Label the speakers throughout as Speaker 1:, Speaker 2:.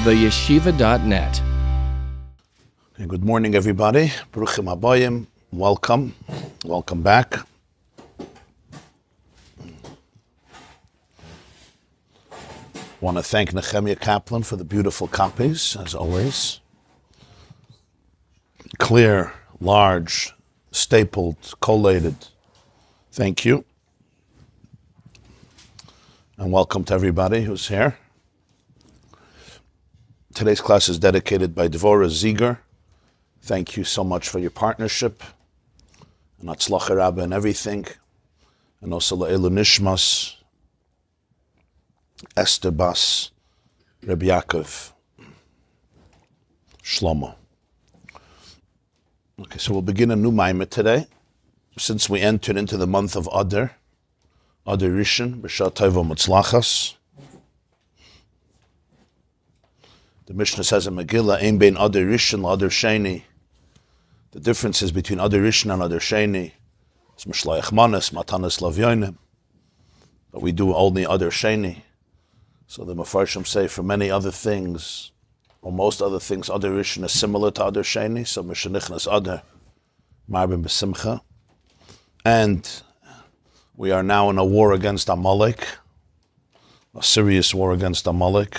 Speaker 1: theyeshiva.net.
Speaker 2: Good morning, everybody. Bruchim Habayim. Welcome. Welcome back. Want to thank Nehemiah Kaplan for the beautiful copies, as always. Clear, large, stapled, collated. Thank you. And welcome to everybody who's here. Today's class is dedicated by Dvorah Ziger. Thank you so much for your partnership. And Atzlacha Rabbi and everything. And also Le'elu Nishmas, Esther Bas, Rabbi Yaakov, Shlomo. Okay, so we'll begin a new Maamar today. Since we entered into the month of Adar, Adar Rishon, B'Shah Tova Mutzlachas. The Mishnah says in Megillah, Ein bein Adar Rishon l'Adar Sheni. The differences between Adar Rishon and Adar Sheni is Mishlayach Manas, Matanas Lavyonim. But we do only Adar Sheni. So the Mefarshim say for many other things, or most other things, Adar Rishon is similar to Adar Sheni. So Mishanichnas Adar, Marbim B'Simcha. And we are now in a war against Amaleik, a serious war against Amaleik.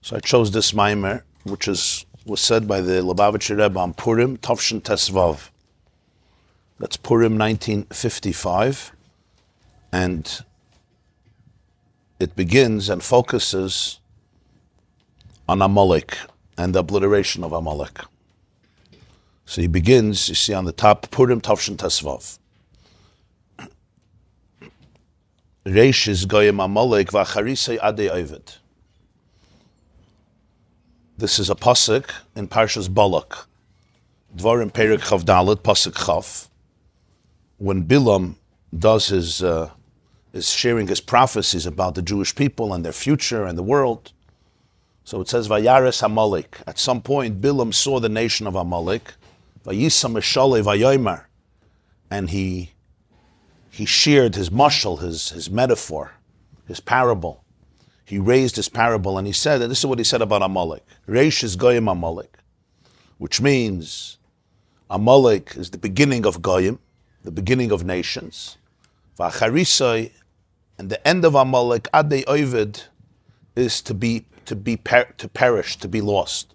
Speaker 2: So I chose this Maamar, which was said by the Lubavitcher Rebbe on Purim, Tavshin Tesvav. That's Purim 1955. And it begins and focuses on Amaleik and the obliteration of Amaleik. So he begins, you see on the top, Purim Tavshin Tesvav. Reishis Goyim Amalek v'acharisei adei ovid. This is a pasuk in Parshas Balak. Dvarim Perek Chav Dalet, pasuk Chav. When Bilam does is sharing his prophecies about the Jewish people and their future and the world. So it says, Vayares Amalek. At some point, Bilam saw the nation of Amalek. Vayisam Eshalei Vayomer. And he shared his mashal, his metaphor, his parable. He raised his parable and he said, and this is what he said about Amalek. Reishis Goyim Amalek. Which means Amalek is the beginning of Goyim, the beginning of nations. V'acharisai, and the end of Amalek, Adei Ovid, is to perish, to be lost.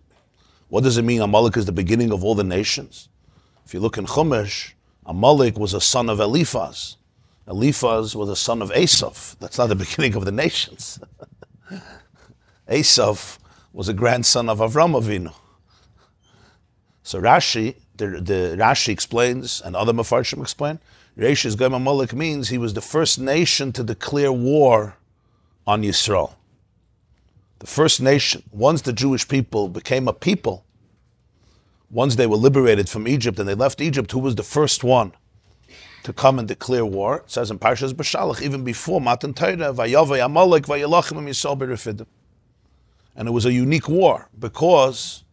Speaker 2: What does it mean? Amalek is the beginning of all the nations. If you look in Chumash, Amalek was a son of Eliphaz. Eliphaz was a son of Esav. That's not the beginning of the nations. Esav was a grandson of Avram Avinu. So Rashi, the Rashi explains, and other Mefarshim explain, Reishis Goyim Amalek means he was the first nation to declare war on Yisrael. The first nation, once the Jewish people became a people, once they were liberated from Egypt and they left Egypt, who was the first one to come and declare war? It says in Parshas B'Shalach, even before Matan Torah, Vayavay Amalek Vayelachim Yisrael B'Refidim. And it was a unique war because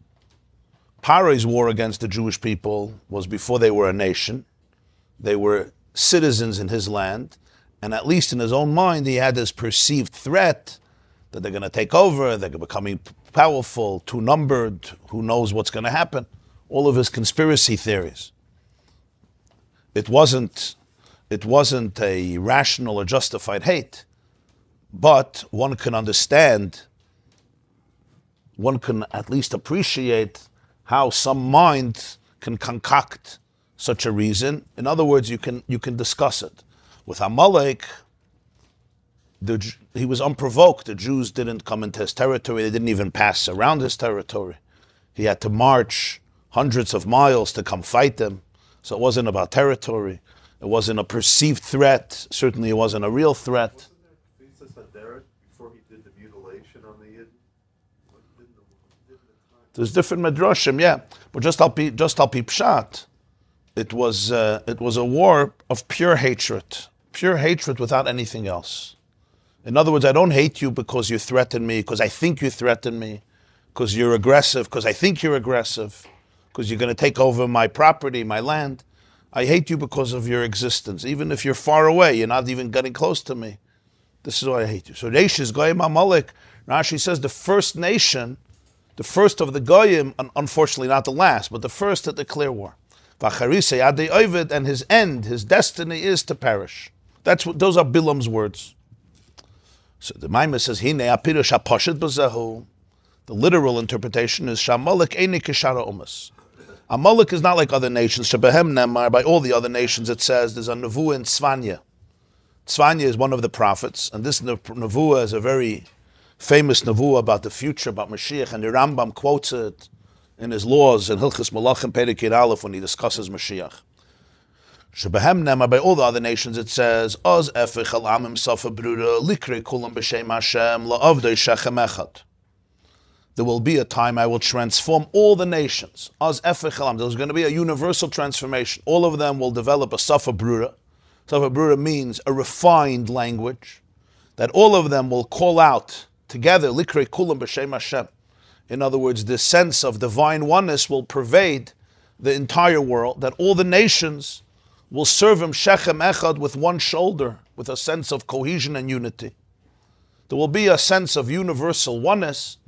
Speaker 2: Paro's war against the Jewish people was before they were a nation. They were citizens in his land, and at least in his own mind, he had this perceived threat that they're going to take over, they're becoming powerful, too numbered, who knows what's going to happen. All of his conspiracy theories. It wasn't a rational or justified hate, but one can understand, one can at least appreciate how some mind can concoct such a reason. In other words, you can discuss it. With Amaleik, he was unprovoked. The Jews didn't come into his territory. They didn't even pass around his territory. He had to march hundreds of miles to come fight them. So it wasn't about territory. It wasn't a perceived threat. Certainly it wasn't a real threat.
Speaker 3: Wasn't Adar before he did the mutilation on the Yid?
Speaker 2: There's different medrashim, yeah. But just al pi pshat, it was a war of pure hatred without anything else. In other words, I don't hate you because you threaten me, because I think you threaten me, because you're aggressive, because I think you're aggressive, because you're going to take over my property, my land. I hate you because of your existence. Even if you're far away, you're not even getting close to me. This is why I hate you. So Reishis Goyim Amalek, Rashi says the first nation, the first of the Goyim, unfortunately not the last, but the first to declare war. Vacharisei adei ovid, and his end, his destiny is to perish. Those are Bilam's words. So the Maamar says, Hine apirush haposhet b'zehu. The literal interpretation is Amalek eini kishara umas. Amalek is not like other nations. Shebehem nemar, by all the other nations it says, there's a nevuah in Tzvanya. Tzvanya is one of the prophets, and this nevuah is a very famous nevuah about the future, about Mashiach, and the Rambam quotes it in his laws in Hilchos Malachim Perek Aleph when he discusses Mashiach. Shebehem nemar, by all the other nations it says, Oz efich al amim safa bruda likre kulam b'shem Hashem la'avdei shechem echad. There will be a time I will transform all the nations. Oz efich al amim. There's going to be a universal transformation. All of them will develop a safa bruda. Safa bruda means a refined language that all of them will call out together, likre kulam b'shem Hashem. In other words, the sense of divine oneness will pervade the entire world, that all the nations will serve him shechem echad with one shoulder, with a sense of cohesion and unity. There will be a sense of universal oneness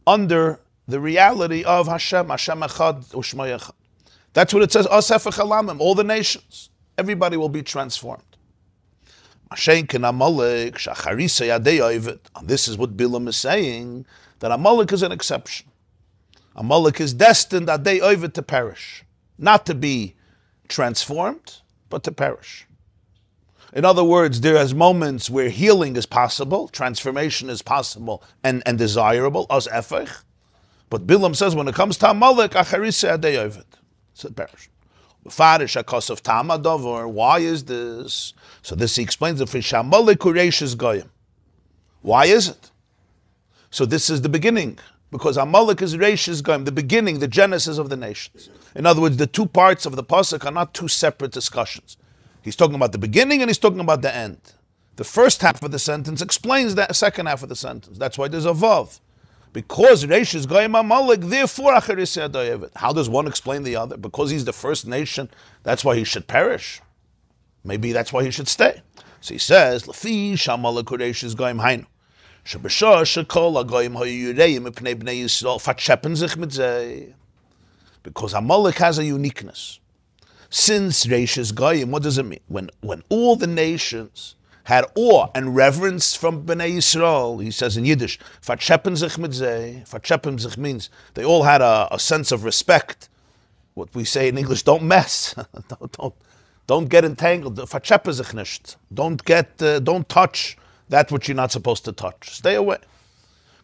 Speaker 2: under the reality of Hashem echad u'shmo echad. That's what it says, asefech alamim, all the nations. Everybody will be transformed. And this is what Bilam is saying, that Amalek is an exception. Amalek is destined adei ovid to perish, not to be transformed, but to perish. In other words, there is moments where healing is possible, transformation is possible and desirable, as efech. But Bilam says when it comes to Amalek, acharisei adei ovid, it's a perish. Why is this? So this he explains it for Amalek Reishis Goyim. Why is it? So this is the beginning, because Amalek is Reishis Goyim, the beginning, the genesis of the nations. In other words, the two parts of the pasuk are not two separate discussions. He's talking about the beginning and he's talking about the end. The first half of the sentence explains the second half of the sentence. That's why there's a vav. Because Reishis Goyim Amalek, therefore acharisei adei ovid. How does one explain the other? Because he's the first nation, that's why he should perish. Maybe that's why he should stay. So he says, Lefi shamalek Reishis Goyim hainu. Shebeshah shekol hagoyim hayu yureim mipnei bnei Yisrael fatshepen sich mit zeh. Because Amalek has a uniqueness. Since Reishis Goyim, what does it mean? When all the nations had awe and reverence from Bnei Yisrael, he says in Yiddish, fatshepen sich mit zeh. Fatshepen sich means they all had a sense of respect. What we say in English, don't mess. Don't get entangled. Fatshepen sich nicht. Don't touch that which you're not supposed to touch. Stay away.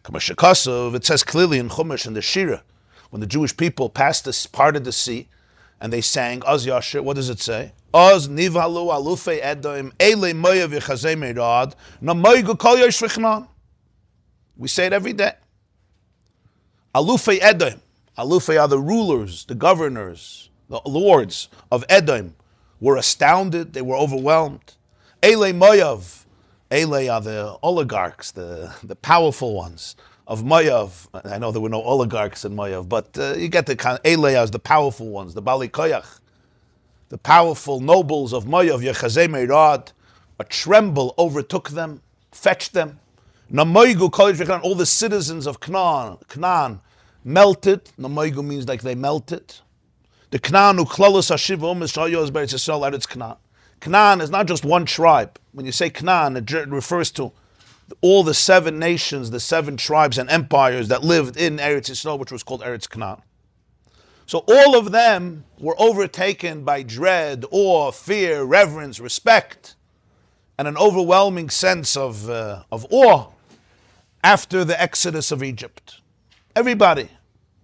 Speaker 2: It says clearly in Chumash, in the Shira, when the Jewish people passed this part of the sea, and they sang, Az Yashir, what does it say? Az nivhalu alufei edoim, ele moyev yechazei meirad, na moygu kol yosh v'chnan. We say it every day. Alufei edoim. Alufei are the rulers, the governors, the lords of Edom, were astounded, they were overwhelmed. Ele moyev. Ele are the oligarchs, the powerful ones of Moav. I know there were no oligarchs in Moav, but you get the kind of Ele as the powerful ones, the Bali Koyach, the powerful nobles of Moav. Yechazei meirad, a tremble overtook them, fetched them. Namoigu kolej, all the citizens of Canaan melted. Namoigu means like they melted. The Canaan who klolos hashiva umis shayos beretz Yisrael eretz Canaan. Canaan is not just one tribe. When you say Canaan, it refers to all the 7 nations, the 7 tribes and empires that lived in Eretz Yisrael, which was called Eretz Canaan. So all of them were overtaken by dread, awe, fear, reverence, respect, and an overwhelming sense of awe after the exodus of Egypt. Everybody.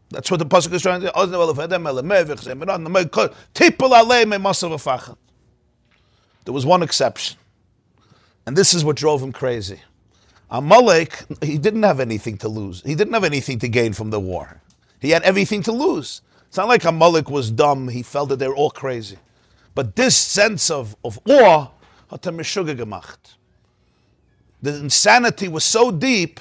Speaker 2: That's what the pasuk is trying to say. There was one exception. And this is what drove him crazy. Amaleik, he didn't have anything to lose. He didn't have anything to gain from the war. He had everything to lose. It's not like Amalek was dumb. He felt that they were all crazy. But this sense of awe, hat mishuga gemacht. The insanity was so deep,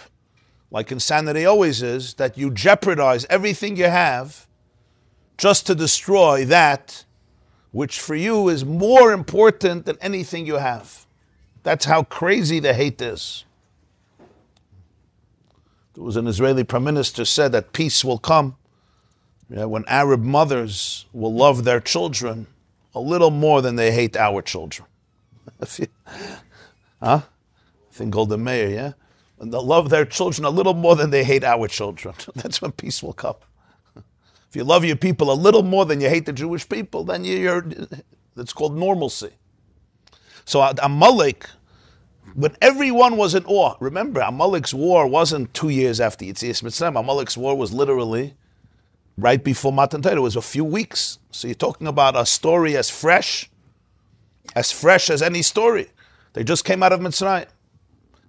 Speaker 2: like insanity always is, that you jeopardize everything you have just to destroy that which for you is more important than anything you have. That's how crazy the hate is. There was an Israeli prime minister said that peace will come when Arab mothers will love their children a little more than they hate our children. I think Golda Meir, yeah? And they'll love their children a little more than they hate our children. That's when peace will come. If you love your people a little more than you hate the Jewish people, then it's called normalcy. So Amaleik, when everyone was in awe, remember, Amalek's war wasn't 2 years after Yetzias Mitzrayim. Amalek's war was literally right before Matan Torah. It was a few weeks. So you're talking about a story as fresh as any story. They just came out of Mitzrayim.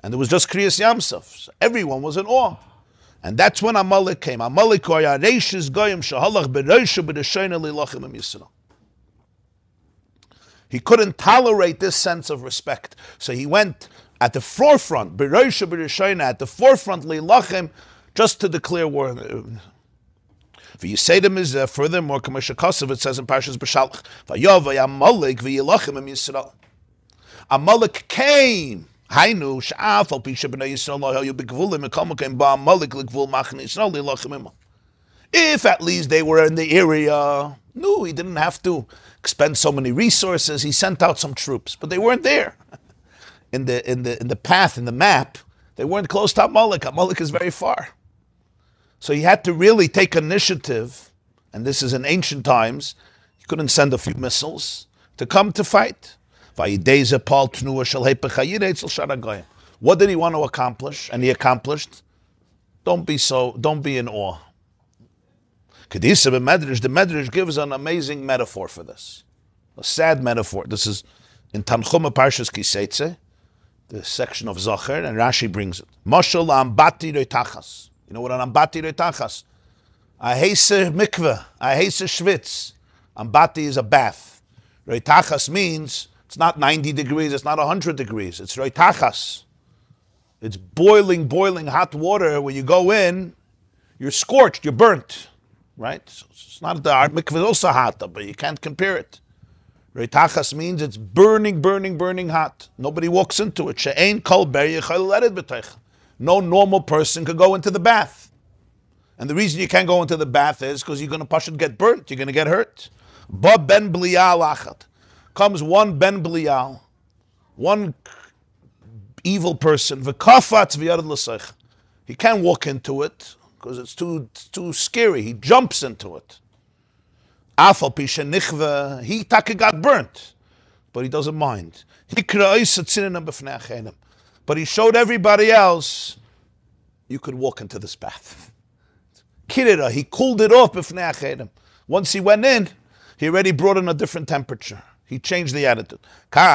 Speaker 2: And there was just Kriyas Yamsuf. So everyone was in awe. And that's when Amalek came. Amalek oya Reishis Goyim shahalach b'reishu b'deshayna lilachim im Yisrael. He couldn't tolerate this sense of respect. So he went at the forefront, b'reishu b'deshayna, at the forefront lilachim, just to declare war. V'yisedem is furthermore, Kamashakasav, it says in Parshas B'Shalach, v'yov Amalek v'yilachim im Yisrael. Amalek came. If at least they were in the area, no, he didn't have to expend so many resources. He sent out some troops, but they weren't there. In the path, in the map, they weren't close to Amalek. Amalek is very far. So he had to really take initiative, and this is in ancient times. He couldn't send a few missiles to come to fight. What did he want to accomplish? And he accomplished. Don't be in awe. The Medrash gives an amazing metaphor for this. A sad metaphor. This is in Tanchuma Parshas Kiseitze, the section of Zocher, and Rashi brings it. Moshel ambati reitachas. You know what an ambati reitachas? A heise mikveh, a heise schwitz. Ambati is a bath. Reitachas means it's not 90 degrees, it's not 100 degrees. It's reitachas. It's boiling hot water. When you go in, you're scorched, you're burnt. Right? So it's not the mikveh is also hot, but you can't compare it. Reitachas means it's burning hot. Nobody walks into it. She'ein kol ber yechol lered b'teich. No normal person could go into the bath. And the reason you can't go into the bath is because you're going to get burnt. You're going to get hurt. Ba ben bliyal achat. Comes one Ben Belial, one evil person. V'kafatz v'yarad l'seich. He can't walk into it because it's too scary. He jumps into it. Afal pisha nichve. He taka got burnt, but he doesn't mind. But he showed everybody else you could walk into this bath. Kirira. He cooled it off b'fnei achedim. Once he went in, he already brought in a different temperature. He changed the attitude. So the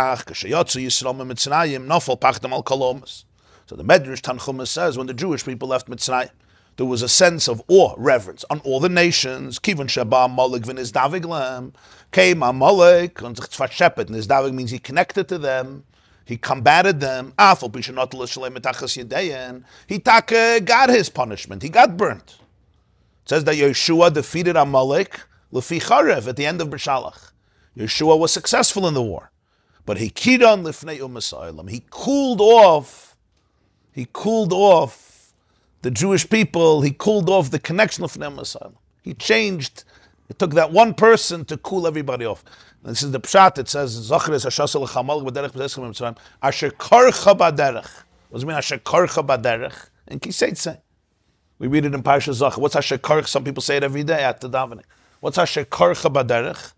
Speaker 2: Medrash Tanchuma says when the Jewish people left Mitzrayim, there was a sense of awe, reverence on all the nations. Kivon sheba Amaleik v'nizdavig came Amaleik and nizdavig means he connected to them, he combated them. He got his punishment. He got burnt. It says that Yeshua defeated Amalek l'fi charev at the end of B'Shalach. Yeshua was successful in the war, but he kidan lifnei u'masaylam. He cooled off the Jewish people. He cooled off the connection of lifnei u'masaylam. He changed. It took that one person to cool everybody off. And this is the pshat. It says Zacharias hashasel l'chamal b'derech b'zeskim b'mitzrayim asher karcha b'derech. What does it mean asher karcha b'derech? In Kiseitze, we read it in Parshas Zachar. What's asher karcha? Some people say it every day at the davening. What's asher karcha b'derech?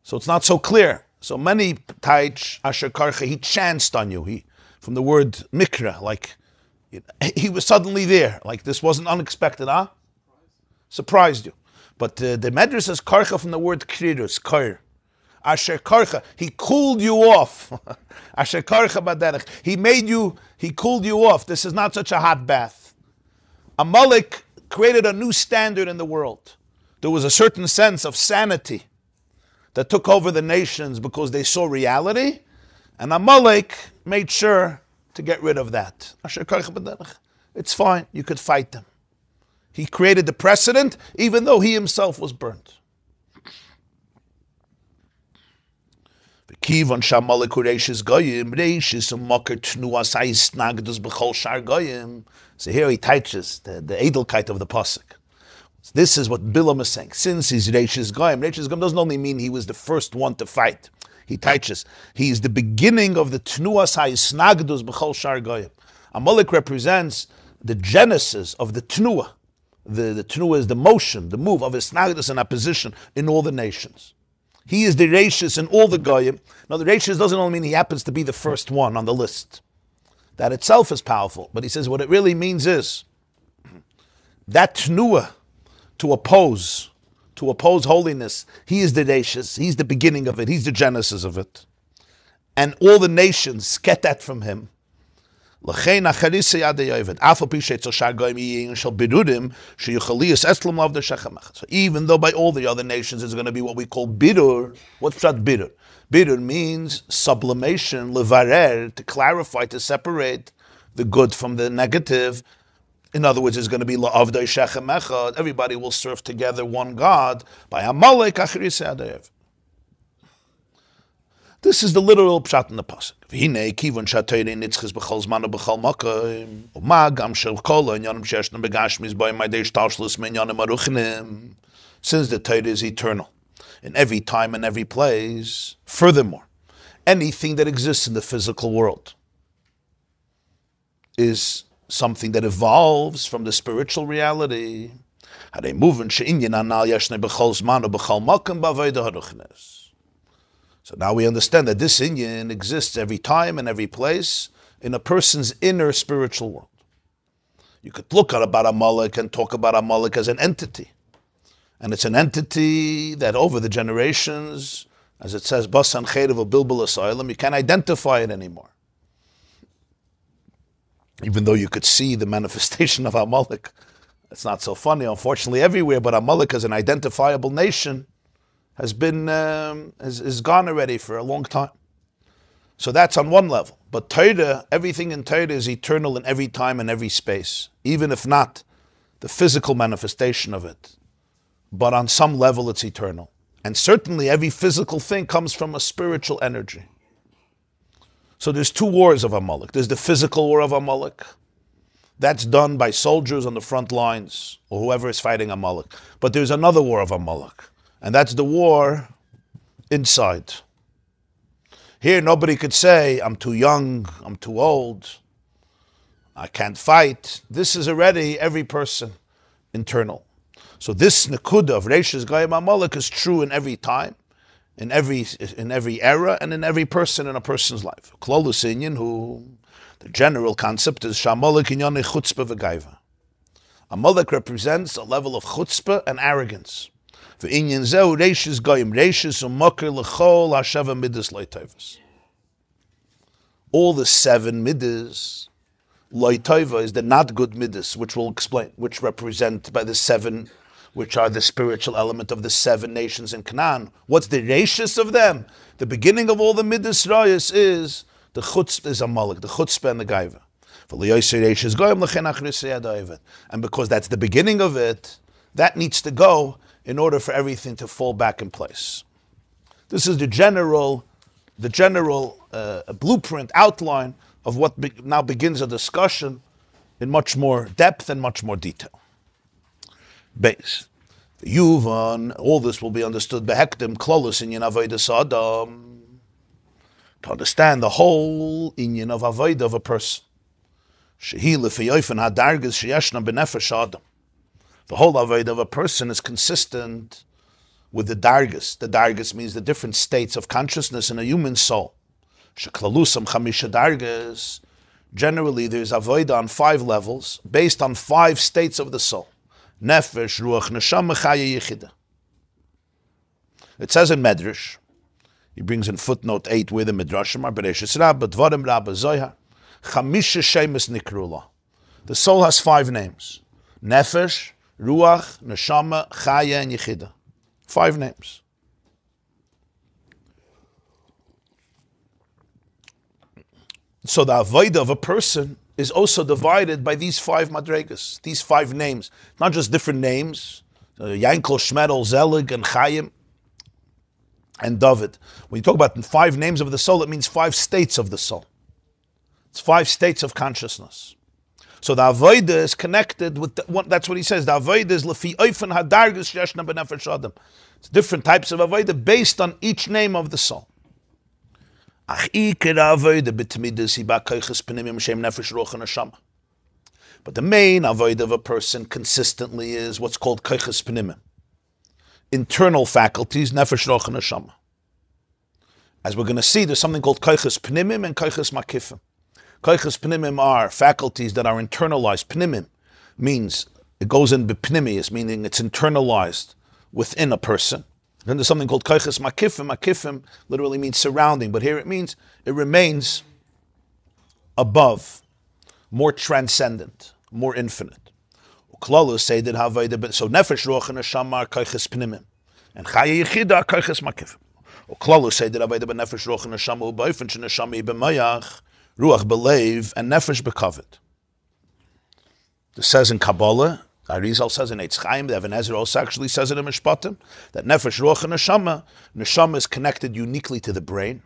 Speaker 2: So it's not so clear. So many taich asher karcha, he chanced on you. He, from the word mikra, like he was suddenly there. Like this wasn't unexpected, huh? Surprised you. But the Medrash says karcha from the word krirus, kar. Asher karcha, he cooled you off. Asher karcha baderech, he cooled you off. This is not such a hot bath. Amalek created a new standard in the world. There was a certain sense of sanity that took over the nations because they saw reality, and Amalek made sure to get rid of that. It's fine, you could fight them. He created the precedent, even though he himself was burnt. Kivon Amalek Reishis Goyim, Reishis Mocker Tnuas Nagdus Bechol Shar Goyim. So here he teaches the edelkeit of the pasuk. This is what Bilam is saying. Since he's Reishis Goyim doesn't only mean he was the first one to fight. He teaches he is the beginning of the Tnuas Nagdus Bechol Shar Goyim. Amalek represents the genesis of the Tnuah. The Tnuah is the motion, the move of his Nagdus and opposition in all the nations. He is the Reishis in all the Goyim. Now, the Reishis doesn't only mean he happens to be the first one on the list. That itself is powerful. But he says what it really means is that Tnuah to oppose holiness, he is the Reishis. He's the beginning of it. He's the genesis of it. And all the nations get that from him. So even though by all the other nations it's going to be what we call bidur. What's that bidur? Bidur means sublimation, levarer, to clarify, to separate the good from the negative. In other words, it's going to be la'avdai shechem echad. Everybody will serve together one God. By Amaleik achirisei adayev. This is the literal pshat in the pasuk. V'hinei kivon shatayre nitzchis b'chol zman u'b'chol makom u'magam shel kol ha'inyanim she'eshnem begashmis b'yim ma'idei shtalshlus me'inyanim aruchnim. Since the Torah is eternal, in every time and every place. Furthermore, anything that exists in the physical world is something that evolves from the spiritual reality. Hadei muven she'inyan anal yeshne b'chol zman u'b'chol makom b'avodah haruchnes. So now we understand that this inyan exists every time and every place in a person's inner spiritual world. You could look at about Amalek and talk about Amalek as an entity. And it's an entity that over the generations, as it says, Basan Cherev Bilbil Asylum, you can't identify it anymore. Even though you could see the manifestation of Amalek. It's not so funny, unfortunately, everywhere, but Amalek as an identifiable nation has been is gone already for a long time. So that's on one level. But Torah, everything in Torah is eternal in every time and every space, even if not the physical manifestation of it. But on some level it's eternal. And certainly every physical thing comes from a spiritual energy. So there's two wars of Amalek. There's the physical war of Amalek. That's done by soldiers on the front lines, or whoever is fighting Amalek. But there's another war of Amalek. And that's the war inside. Here, nobody could say, I'm too young, I'm too old, I can't fight. This is already every person internal. So this nekuda of Reishis Goyim Amalek is true in every time, in every era, and in every person in a person's life. Klolus inyan, who the general concept is Shamalek inyan chutzpah v'gaiva. Amalek represents a level of chutzpah and arrogance. For inyan zeu Reishis Goyim, Reishis u'moker l'chol ha'sheva midas lo'itayvus. All the 7 midas, lo'itayva is the not good midas, which we'll explain, which represent by the 7, which are the spiritual element of the 7 nations in Canaan. What's the Reishis of them? The beginning of all the midas rayas is the chutzpah, is Amalek, the chutzpah and the gaiva. And because that's the beginning of it, that needs to go in order for everything to fall back in place. This is the general blueprint, outline of what now begins a discussion in much more depth and much more detail. Base. Yuvan, all this will be understood behektim klolus inyan avodas adam. To understand the whole inyan of avodah of a person. Shehi lefiyofen hadargas sheyeshna benefesh adam. The whole avodah of a person is consistent with the dargas. The dargas means the different states of consciousness in a human soul. Sheklalusam chamisha dargas. Generally, there's avodah on 5 levels, based on 5 states of the soul. Nefesh, ruach, neshama, chaya, yichida. It says in Medrash, he brings in footnote 8 where the Midrashim are, Reishis Rebbe, Dvarim Rebbe, Zohar, chamisha shemes nikrula. The soul has 5 names. Nefesh, ruach, neshama, chaya, and yichida. 5 names. So the avodah of a person is also divided by these 5 madregas, these 5 names. Not just different names, Yankel, Shmedel, Zelig, and Chaim. and David. When you talk about 5 names of the soul, it means 5 states of the soul. It's 5 states of consciousness. So the avodah is connected with that's what he says. The avodah is lefi oifen hadargus yeshna b'nefesh adam. It's different types of avodah based on each name of the soul. Ach iker avodah b'tmidas hi ba'koiches pnimim shem nefesh ruach neshama. But the main avodah of a person consistently is what's called koiches pnimim, internal faculties, nefesh ruach neshama. As we're going to see, there's something called koiches pnimim and koiches makifim. Koiches pnimim are faculties that are internalized. Pnimim means it goes in b'pnimius, meaning it's internalized within a person. Then there's something called koiches makifim. Makifim literally means surrounding, but here it means it remains above, more transcendent, more infinite. Uklolu say that havayda, so nefesh ruach and neshama are koiches pnimim, and chaya yichida are koiches makifim. Uklolu say that havayda b'nefesh ruach and neshama u'ba'ofen sheneshama b'mayach ruach b'leiv and nefesh b'kavod. This says in Kabbalah. Arizal says in Reishs Chaim, the Even Ezra also actually says it in Mishpatim, that nefesh, ruach, and neshama is connected uniquely to the brain,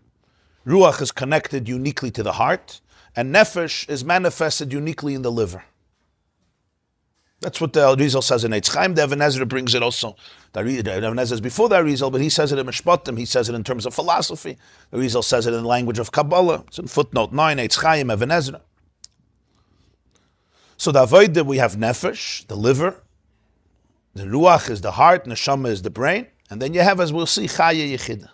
Speaker 2: ruach is connected uniquely to the heart, and nefesh is manifested uniquely in the liver. That's what the Arizal says in Reishs Chaim. The Even Ezra brings it also. The Even Ezra is before the Arizal, but he says it in Mishpatim. He says it in terms of philosophy. The Arizal says it in the language of Kabbalah. It's in footnote 9, Reishs Chaim, Even Ezra. So the avodah, we have nefesh, the liver, the ruach is the heart, neshama is the brain, and then you have, as we'll see, chaya yichida.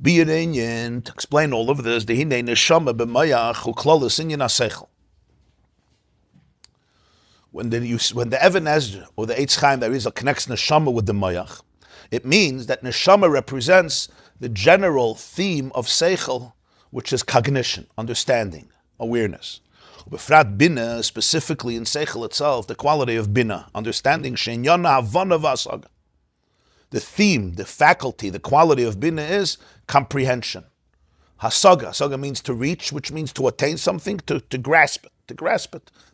Speaker 2: Be it inyan, to explain all of this, the hinei neshama b'mayach u'klolos inyan asechel. When the Even Ezra or the Reishs Chaim, there is a connects neshama with the mayach, it means that neshama represents the general theme of seichel, which is cognition, understanding, awareness. Befrat bina, specifically in seichel itself, the quality of bina, understanding, shenyana havana v'asaga. The theme, the faculty, the quality of bina is comprehension. Hasaga, hasaga means to reach, which means to attain something, to grasp it,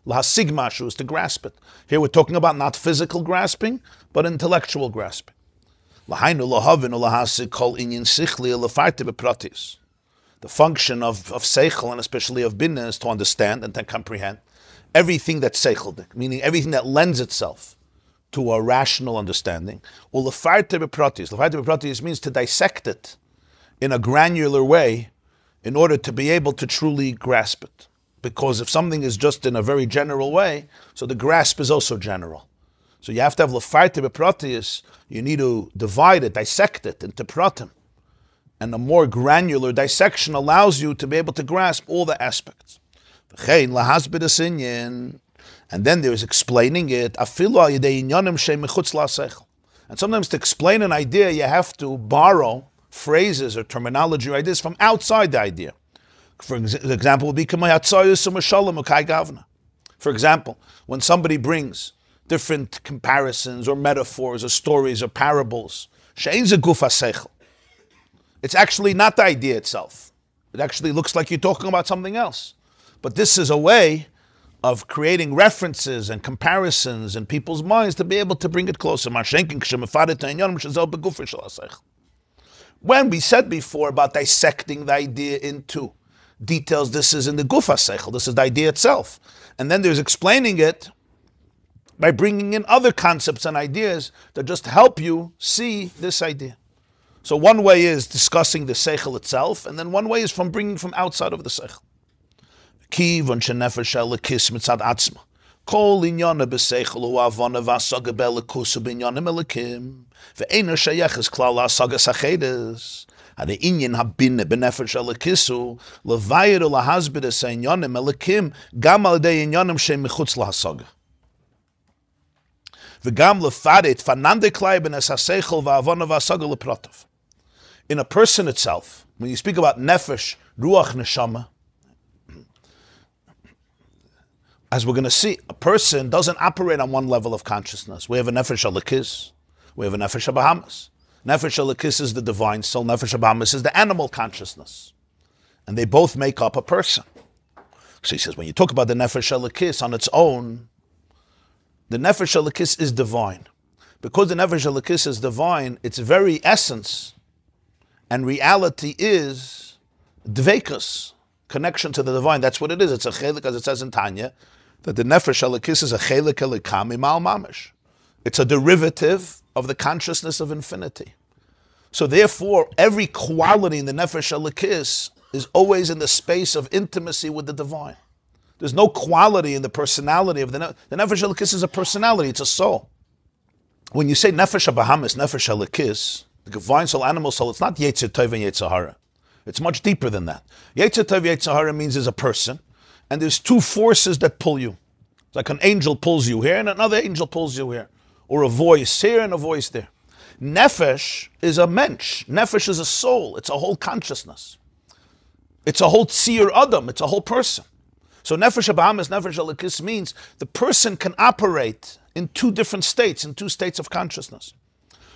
Speaker 2: Lahasig mashu is to grasp it. Here we're talking about not physical grasping, but intellectual grasping. Lahainu lahavinu lahasig kol inyan sichli lefarte bepratis. The function of seichel, and especially of binah, is to understand and to comprehend everything that's seichel, meaning everything that lends itself to a rational understanding. Or lefarte bepratis. Lefarte bepratis means to dissect it in a granular way in order to be able to truly grasp it. Because if something is just in a very general way, so the grasp is also general. So you have to have lefarte bepratis, you need to divide it, dissect it into pratim. And a more granular dissection allows you to be able to grasp all the aspects. And then there's explaining it. And sometimes to explain an idea, you have to borrow phrases or terminology or ideas from outside the idea. For example, would be for example, when somebody brings different comparisons or metaphors or stories or parables, it's actually not the idea itself. It actually looks like you're talking about something else. But this is a way of creating references and comparisons in people's minds to be able to bring it closer. When we said before about dissecting the idea into details, this is in the gufa seichel, this is the idea itself. And then there's explaining it by bringing in other concepts and ideas that just help you see this idea. So one way is discussing the seichel itself, and then one way is from bringing from outside of the seichel. Kivon shenefesh elokis mitzad atzma. Kol inyana b'seichel u'avana v'asaga b'elokus u'binyanim elokim ve'eino sheyeches klal asaga sachedes. Hada inyan habinne b'nefesh elokisu levayir ulahazbides inyanim elokim gam al dei inyanim shem michutz lahasaga. V'gam lefadet fanande klai b'nes haseichel v'avana v'asaga lepratav. In a person itself, when you speak about nefesh, ruach, neshama, as we're going to see, a person doesn't operate on one level of consciousness. We have a nefesh alakis, we have a nefesh abahamas. Nefesh alakis is the divine soul, nefesh abahamas is the animal consciousness. And they both make up a person. So he says, when you talk about the nefesh alakis on its own, the nefesh alakis is divine. Because the nefesh alakis is divine, its very essence And reality is dveikus, connection to the divine. That's what it is. It's a chelik, as it says in Tanya, that the nefesh elikis is a chelik elikam imal mamish. It's a derivative of the consciousness of infinity. So therefore, every quality in the nefesh elikis is always in the space of intimacy with the divine. There's no quality in the personality of the nefesh elikis is a personality, it's a soul. When you say nefesh habahamis, nefesh elikis, the divine soul, animal soul, it's not yetzer tov and yetzer hara. It's much deeper than that. Yetzer tov, yetzer hara means there's a person, and there's two forces that pull you. It's like an angel pulls you here, and another angel pulls you here. Or a voice here and a voice there. Nefesh is a mensch. Nefesh is a soul. It's a whole consciousness. It's a whole tzir adam. It's a whole person. So nefesh habahamis, nefesh elikis means the person can operate in two different states, in two states of consciousness.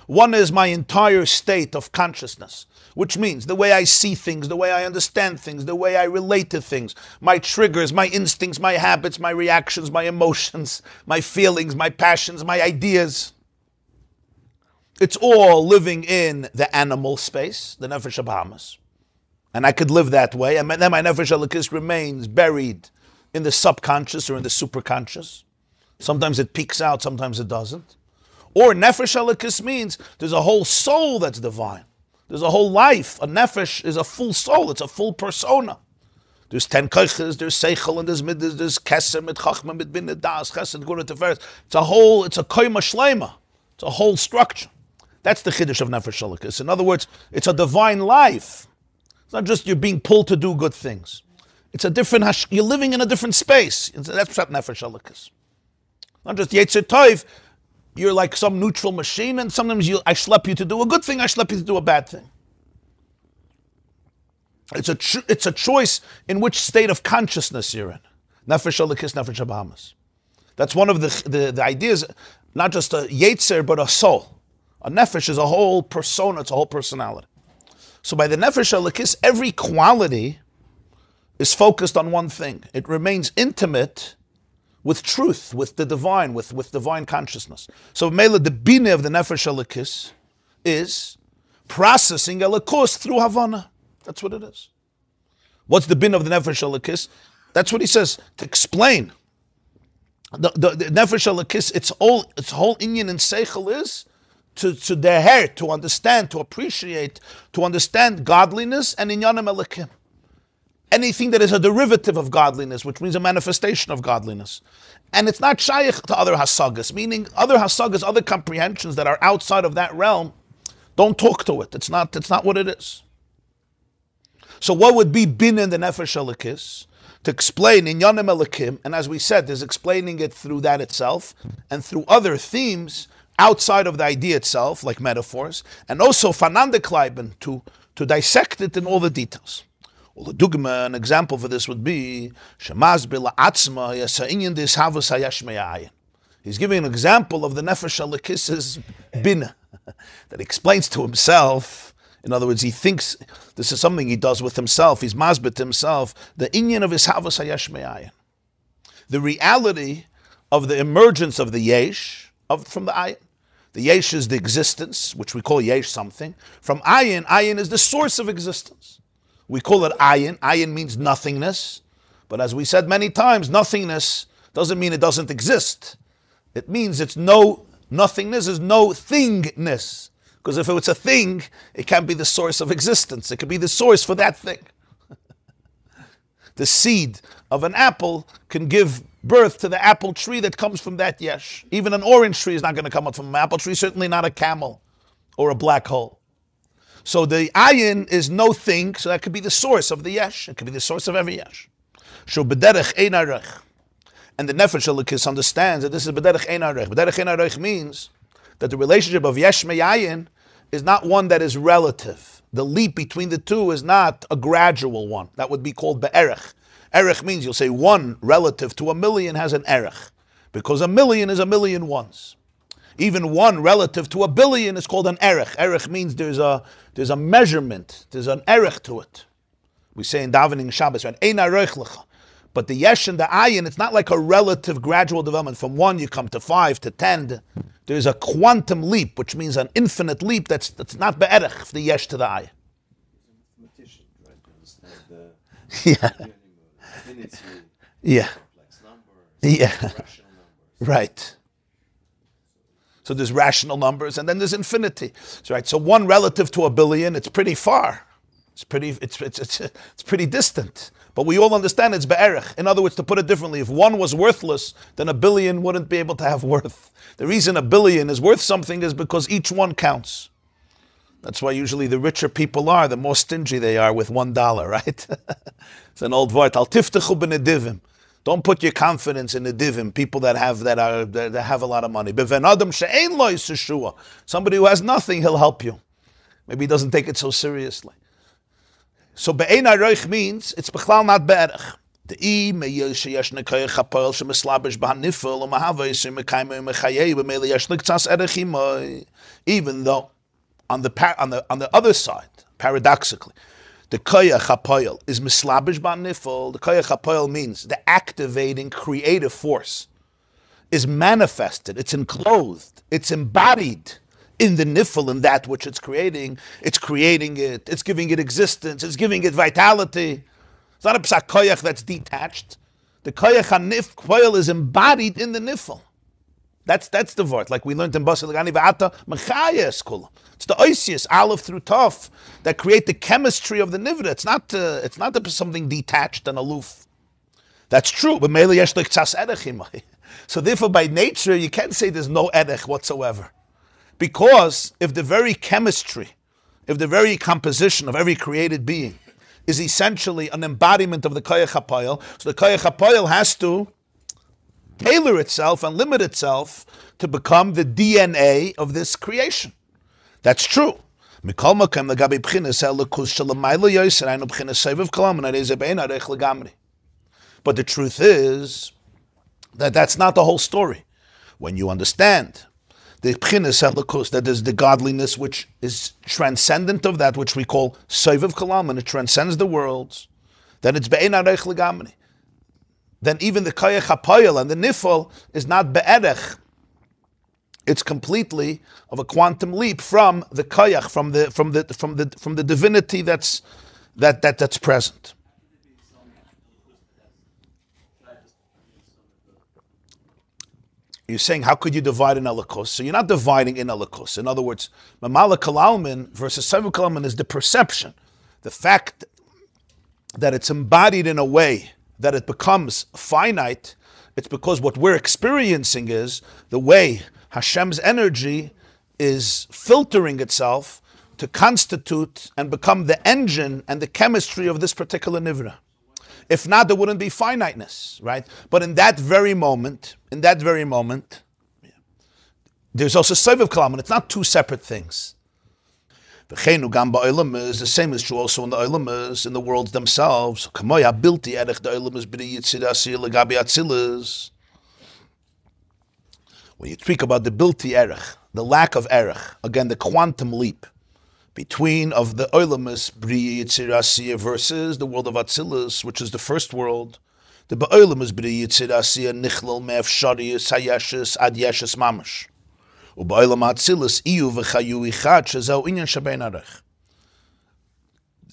Speaker 2: One is my entire state of consciousness, which means the way I see things, the way I understand things, the way I relate to things, my triggers, my instincts, my habits, my reactions, my emotions, my feelings, my passions, my ideas. It's all living in the animal space, the nefesh habahamis. And I could live that way, and then my nefesh elikis remains buried in the subconscious or in the superconscious. Sometimes it peeks out, sometimes it doesn't. Or nefesh elikis means there's a whole soul that's divine. There's a whole life. A nefesh is a full soul. It's a full persona. There's 10 koiches, there's seichel, and there's midas, there's keser, mit chachma, mit bin, das, chesed, gura, teferes. It's a koima shlema. It's a whole structure. That's the chiddush of nefesh elikis. In other words, it's a divine life. It's not just you're being pulled to do good things. It's a different, you're living in a different space. That's what nefesh elikis. Not just yetzer tov. You're like some neutral machine, and sometimes I schlep you to do a good thing, I schlep you to do a bad thing. It's a choice in which state of consciousness you're in. Nefesh elikis, nefesh habahamis. That's one of the ideas, not just a yetzer, but a soul. A nefesh is a whole persona, it's a whole personality. So by the nefesh elikis, every quality is focused on one thing. It remains intimate with truth, with the divine, with divine consciousness. So Mela, the bina of the nefesh elikis is processing elikos through Havana. That's what it is. What's the bina of the nefesh elikis? That's what he says, to explain. The nefesh elikis, its whole inyan and seichel is to deher, to understand, to appreciate, to understand godliness and inyanim elikim. Anything that is a derivative of godliness, which means a manifestation of godliness. And it's not shaykh to other hasagas, meaning other hasagas, other comprehensions that are outside of that realm, don't talk to it. It's not what it is. So what would be bin in the nefesh elikis? To explain in Yanim Elikim, and as we said, there's explaining it through that itself, and through other themes outside of the idea itself, like metaphors, and also fanandekleiben, to dissect it in all the details. Well, the dugma, an example for this would be Shemazbil Atzma Yasainyan Dishavus Hayashmeyayin. He's giving an example of the nefesh elikis's bina that explains to himself. In other words, he thinks this is something he does with himself. He's masbit himself. The inyan of his havas hayashmeyayin. The reality of the emergence of the yesh from the ayin. The yesh is the existence, which we call yesh something. From ayin is the source of existence. We call it ayin. Ayin means nothingness. But as we said many times, nothingness doesn't mean it doesn't exist. It means it's no nothingness, is no thingness. Because if it's a thing, it can't be the source of existence. It could be the source for that thing. The seed of an apple can give birth to the apple tree that comes from that yesh. Even an orange tree is not going to come out from an apple tree, certainly not a camel or a black hole. So the ayin is no thing, so that could be the source of the yesh. It could be the source of every yesh. So b'derech ein arech. And the nefesh elikis understands that this is b'derech ein arech. B'derech ein arech means that the relationship of yesh meyayin is not one that is relative. The leap between the two is not a gradual one. That would be called be'erech. Erech means you'll say one relative to a million has an erech, because a million is a million ones. Even one relative to a billion is called an erech. Erech means there's a measurement, there's an erech to it. We say in davening Shabbos, ein arech lecha. But the yesh and the ayin, it's not like a relative gradual development. From 1 you come to 5 to 10. There's a quantum leap, which means an infinite leap that's not be'erech, the yesh to the ayin. Yeah. Yeah. Yeah. Right. So there's rational numbers, and then there's infinity. So, right. So 1 relative to 1 billion, it's pretty far. It's pretty distant. But we all understand it's be'erech. In other words, to put it differently, if 1 was worthless, then 1 billion wouldn't be able to have worth. The reason 1 billion is worth something is because each one counts. That's why usually the richer people are, the more stingy they are with $1, right? It's an old word. Al tiftechu b'nedivim. Don't put your confidence in nedivim, people that have a lot of money. Beven adam she'ein lo yiseshua. Somebody who has nothing, he'll help you. Maybe he doesn't take it so seriously. So be'ein aroich means it's bechlal not be'erech. The sheyesh nekoyach hapoel shemislabish b'hanifel u'mahava yisir mekayme u'mechayei b'meili yesh niktzas erech imoi. Even though on the other side, paradoxically, the koyach hapoel is mislabish b'hanifel. The koyach hapoel means the activating creative force is manifested, it's enclosed, it's embodied in the nifel, in that which it's creating it, it's giving it existence, it's giving it vitality. It's not a psak koyach that's detached. The koyach hanifel is embodied in the nifel. That's the word, like we learned in Basel Gani V'ata Mechayes Kulam. It's the oisius, aleph through tov, that create the chemistry of the nivra. It's not something detached and aloof. That's true, but meili yesh l'ktsas erech imai. So therefore, by nature, you can't say there's no erech whatsoever. Because if the very chemistry, if the very composition of every created being is essentially an embodiment of the koyach hapoel, so the koyach hapoel has to tailor itself and limit itself to become the DNA of this creation. That's true. But the truth is that that's not the whole story. When you understand the p'chinas helikus, that is the godliness which is transcendent of that which we call soiviv kalam, and it transcends the worlds, then it's be'ein areich legamri. Then even the koyach hapoel and the nifel is not be'erech. It's completely of a quantum leap from the koyach, from the divinity that's present. You're saying, how could you divide in elikos? So you're not dividing in elikos. In other words, mamala kalalmin versus sevu kalalmin is the perception, the fact that it's embodied in a way that it becomes finite. It's because what we're experiencing is the way Hashem's energy is filtering itself to constitute and become the engine and the chemistry of this particular nivra. If not, there wouldn't be finiteness, right? But in that very moment, there's also Soviv Kalam, and it's not two separate things. The same is true also in the Olamas, in the worlds themselves. When you speak about the bilti erech, the lack of erech, again the quantum leap between of the Olamas Bri Yitzir Asiya versus the world of Atzilus, which is the first world. The Ba'olamas Bri Yitzir Asiya Nichlal Me'ef Sharius Hayashis Ad Yeshis Mamash. U'Ba'olam Atzilus Iyu V'chayu Ichad Shezau Inyan Shabein Arech.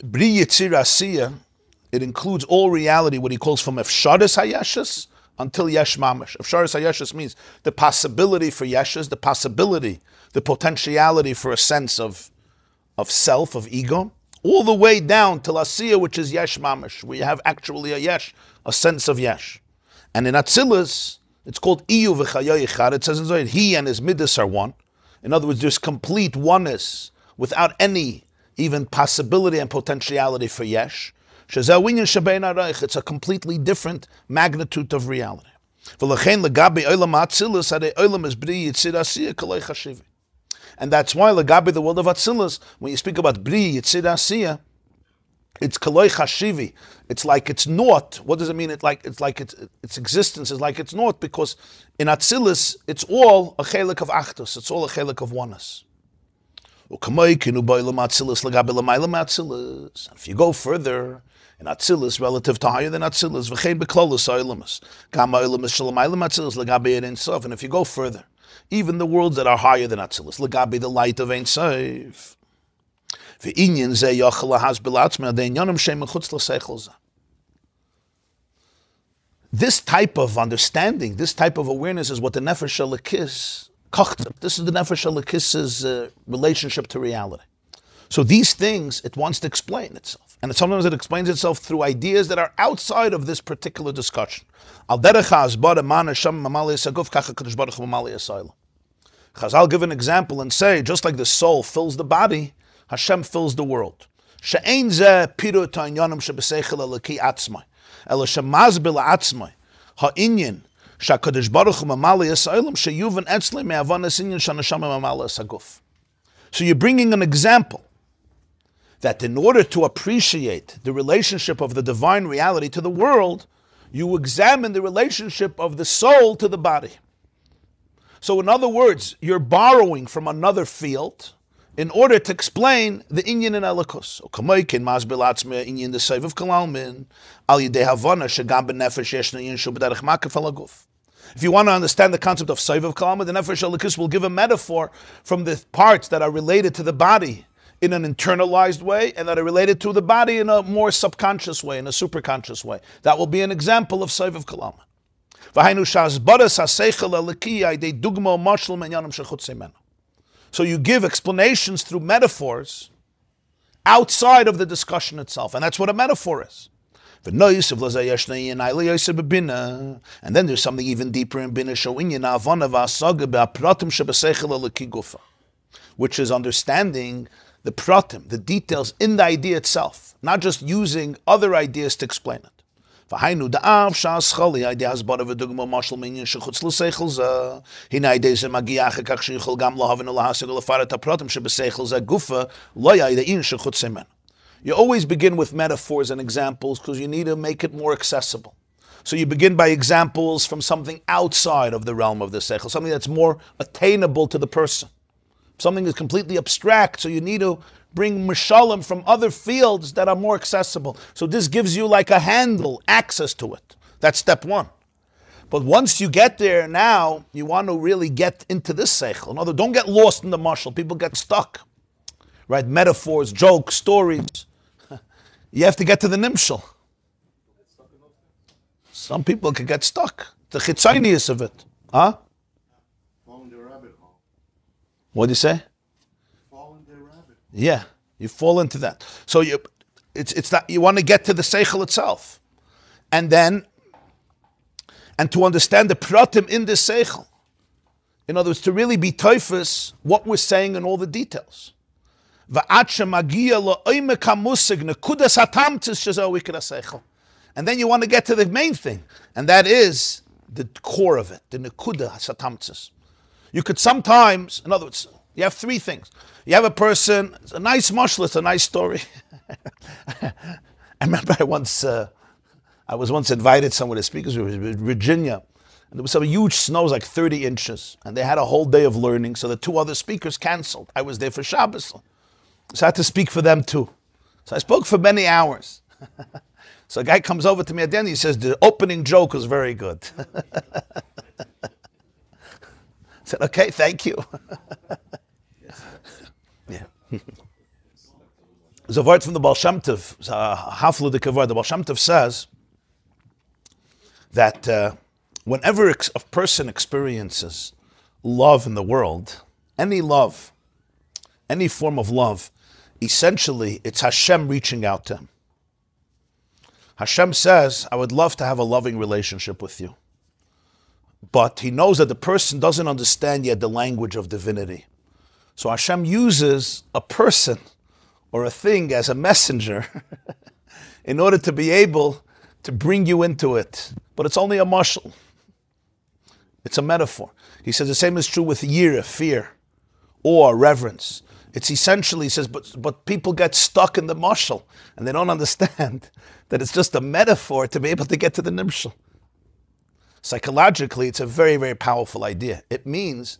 Speaker 2: Bri Yitzir Asiya, it includes all reality, what he calls from Efsharis Hayashis until Yesh Mamash. Efsharis Hayashis means the possibility for Yeshis, the possibility, the potentiality for a sense of self, of ego, all the way down to Asiya, which is Yesh Mamash, where you have actually a Yesh, a sense of Yesh. And in Atzilus, it's called Iyu V'chayo Yichad. It says in Zohar, he and his Midas are one. In other words, there's complete oneness without any even possibility and potentiality for Yesh. Shezau Inyan Shabein Arayich. It's a completely different magnitude of reality. V'lachein legabi olam Atzilus adei olam is bri yitzir Asiya kolei chashivi. And that's why, Lagabi, the world of Atzilus, when you speak about Bri, Yitzir Asiya, it's Kaloi Chashivi. It's like it's naught. What does it mean? Its existence is like it's naught, because in Atzilus, it's all a chelik of Achdus. It's all a chelik of oneness. If you go further, in Atzilus, relative to higher than Atzilus, and if you go further, even the worlds that are higher than Atzilus, Lagabi, the light of Ein Sof. this type of understanding, this type of awareness is what the Nefesh Elokis, this is the Nefesh Elokis' relationship to reality. So these things, it wants to explain itself. And sometimes it explains itself through ideas that are outside of this particular discussion. Chazal give an example and say, just like the soul fills the body, Hashem fills the world. So you're bringing an example that in order to appreciate the relationship of the divine reality to the world, you examine the relationship of the soul to the body. So in other words, you're borrowing from another field in order to explain the inyan in Elokus. If you want to understand the concept of Seivav Kalam, the Nefesh Elokus will give a metaphor from the parts that are related to the body in an internalized way and that are related to the body in a more subconscious way, in a superconscious way. That will be an example of Seivav Kalam. So you give explanations through metaphors outside of the discussion itself, and that's what a metaphor is. And then there's something even deeper in Bina, which is understanding the pratim, the details in the idea itself, not just using other ideas to explain it. So you bring You always begin with metaphors and examples because you need to make it more accessible. So you begin by examples from something outside of the realm of the seichel, something that's more attainable to the person. Something is completely abstract, so you need to bring mishalim from other fields that are more accessible. So this gives you like a handle, access to it. That's step one. But once you get there, now you want to really get into this seichel. In other words, don't get lost in the mashal. People get stuck, right? Metaphors, jokes, stories. You have to get to the nimshal. Some people could get stuck. The chitzonius of it, huh?
Speaker 3: Fall into a rabbit hole.
Speaker 2: What do you say?
Speaker 3: Fall into a rabbit.
Speaker 2: Yeah, you fall into that. So it's not, you want to get to the seichel itself, and to understand the pratim in the seichel. In other words, to really be toifus what we're saying in all the details. And then you want to get to the main thing, and that is the core of it, the nekuda hasatamtzis. You could sometimes, in other words, you have three things. You have a person, it's a nice mashal, it's a nice story. I remember I was once invited somewhere to speak in Virginia, and there was some huge snow, like 30 inches, and they had a whole day of learning, so the two other speakers canceled. I was there for Shabbos, so I had to speak for them too. So I spoke for many hours. So a guy comes over to me at the end, he says, the opening joke was very good. I said, okay, thank you. Yeah. There's a word from the Baal Shem Tov, Haflu de Kavod. The Baal Shem Tov says that whenever a person experiences love in the world, any love, any form of love, essentially it's Hashem reaching out to him. Hashem says, I would love to have a loving relationship with you. But he knows that the person doesn't understand yet the language of divinity. So Hashem uses a person or a thing as a messenger in order to be able to bring you into it. But it's only a mashal. It's a metaphor. He says the same is true with yirah, fear, awe, reverence. It's essentially, he says, but people get stuck in the mashal and they don't understand that it's just a metaphor to be able to get to the nimshal. Psychologically, it's a very, very powerful idea. It means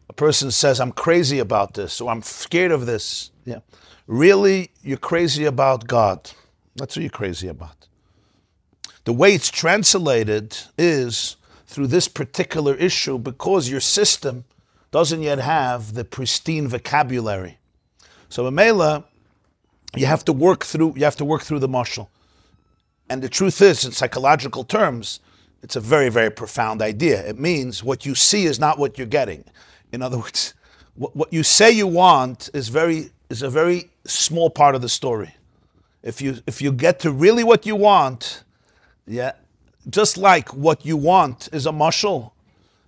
Speaker 2: a person says, I'm crazy about this, or I'm scared of this. Yeah, really, you're crazy about God. That's what you're crazy about. The way it's translated is through this particular issue because your system doesn't yet have the pristine vocabulary. So Mamela, you have to work through the mashal. And the truth is, in psychological terms, it's a very, very profound idea. It means what you see is not what you're getting. In other words, what you say you want is a very small part of the story. If you get to really what you want, yeah, just like what you want is a mashal,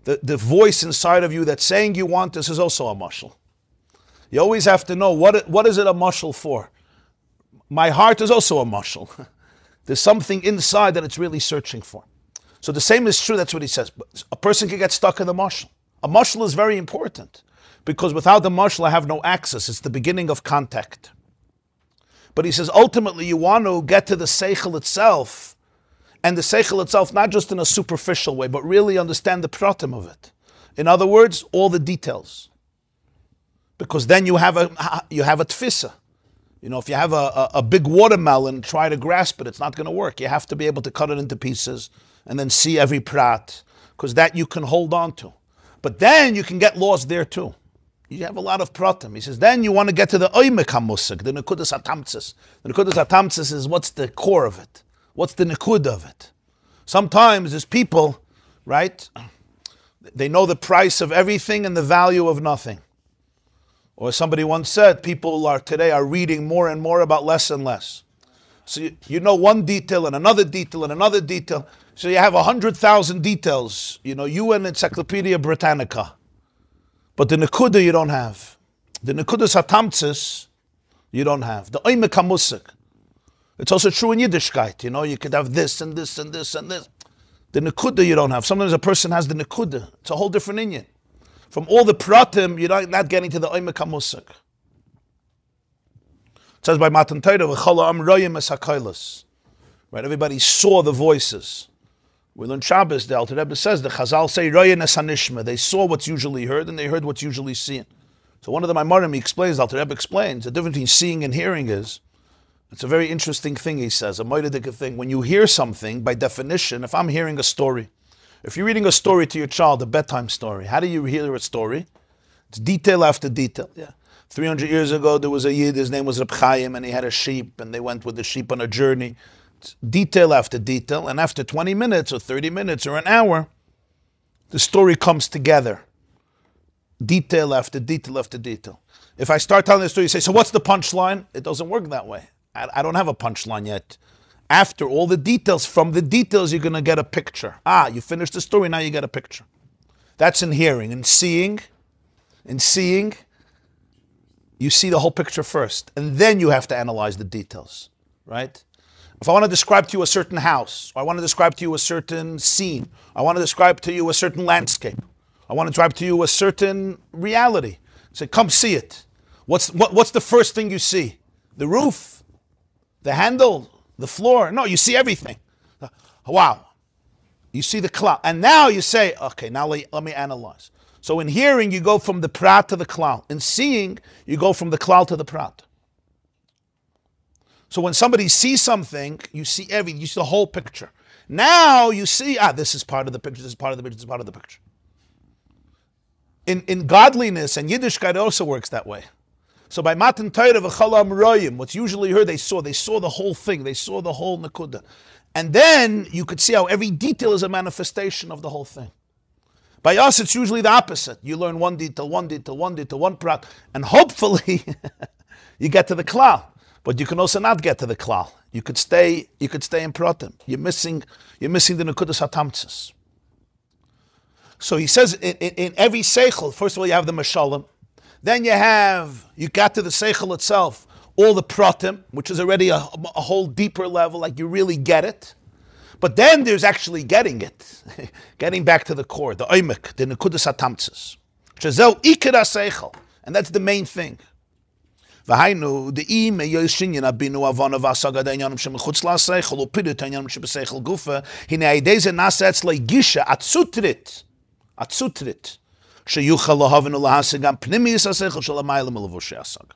Speaker 2: the voice inside of you that's saying you want this is also a mashal. You always have to know what is it a mashal for. My heart is also a mashal. There's something inside that it's really searching for. So the same is true, that's what he says. A person can get stuck in the mashal. A mashal is very important because without the mashal I have no access. It's the beginning of contact. But he says ultimately you want to get to the seichel itself, and the seichel itself not just in a superficial way, but really understand the pratim of it. In other words, all the details. Because then you have a tfisa. You know, if you have a big watermelon, try to grasp it, it's not going to work. You have to be able to cut it into pieces and then see every prat, because that you can hold on to. But then you can get lost there too. You have a lot of pratim. He says, then you want to get to the oimek hamusik, the nekudas hatamtzis. The nekudas hatamtzis is what's the core of it? What's the nekud of it? Sometimes there's people, right? They know the price of everything and the value of nothing. Or somebody once said, people today are reading more and more about less and less. So you know one detail and another detail and another detail. So you have 100,000 details. You know, you and Encyclopedia Britannica. But the nekuda you don't have. The nekudas hatamtzis you don't have. The oimek hamusik. It's also true in Yiddishkeit. You know, you could have this and this and this and this. The nekuda you don't have. Sometimes a person has the nekuda. It's a whole different inyan. From all the pratim, you're not getting to the oimek hamusik. It says by Matan Torah, v'chol ha'am royim es hakailos. Right, everybody saw the voices. We learn Shabbos, the Alter Rebbe says, the Chazal say, royin es hanishma. They saw what's usually heard and they heard what's usually seen. So one of the Maamarim, he explains, the Alter Rebbe explains, the difference between seeing and hearing is, it's a very interesting thing, he says, a moedidik thing. When you hear something, by definition, if I'm hearing a story, if you're reading a story to your child, a bedtime story, how do you hear a story? It's detail after detail. Yeah. 300 years ago, there was a Yid, his name was Reb Chaim, and he had a sheep, and they went with the sheep on a journey. It's detail after detail, and after 20 minutes or 30 minutes or an hour, the story comes together. Detail after detail after detail. If I start telling the story, you say, so what's the punchline? It doesn't work that way. I don't have a punchline yet. After all the details, from the details, you're going to get a picture. You finished the story, now you get a picture. That's in hearing. In seeing, you see the whole picture first, and then you have to analyze the details, right? If I want to describe to you a certain house, or I want to describe to you a certain scene, I want to describe to you a certain landscape, I want to describe to you a certain reality, say, come see it. What's the first thing you see? The roof, the handle, the floor. No, you see everything. Wow. You see the cloud. And now you say, okay, now let me analyze. So in hearing, you go from the prat to the cloud. In seeing, you go from the cloud to the prat. So when somebody sees something, you see everything. You see the whole picture. Now you see, this is part of the picture, this is part of the picture, this is part of the picture. In godliness and Yiddishkeit, it also works that way. So by Matan Torah v'chol ha'am royim, what's usually heard, they saw the whole thing, they saw the whole nekuda. And then you could see how every detail is a manifestation of the whole thing. By us, it's usually the opposite. You learn one detail, one prat, and hopefully you get to the klal. But you can also not get to the klal. You could stay in pratim. You're missing the nekudas hatamtzis. So he says in every seichel, first of all, you have the mashalim. Then you got to the seichel itself, all the pratim, which is already a whole deeper level, like you really get it. But then there's actually getting it, getting back to the core, the oimek, the nekudas hatamtzis. Shazel ikar seichel, and that's the main thing. V'hainu the me yoshinyan abinu avon of asaga de'inyanim shemechutz la'seichel upidu te'inyanim shebeseichel gufa hine aideze nasa etzlei gisha atzutrit sheyuchal lahavinu lahasegam pnimius aseichel shalamayla melavushi asaga.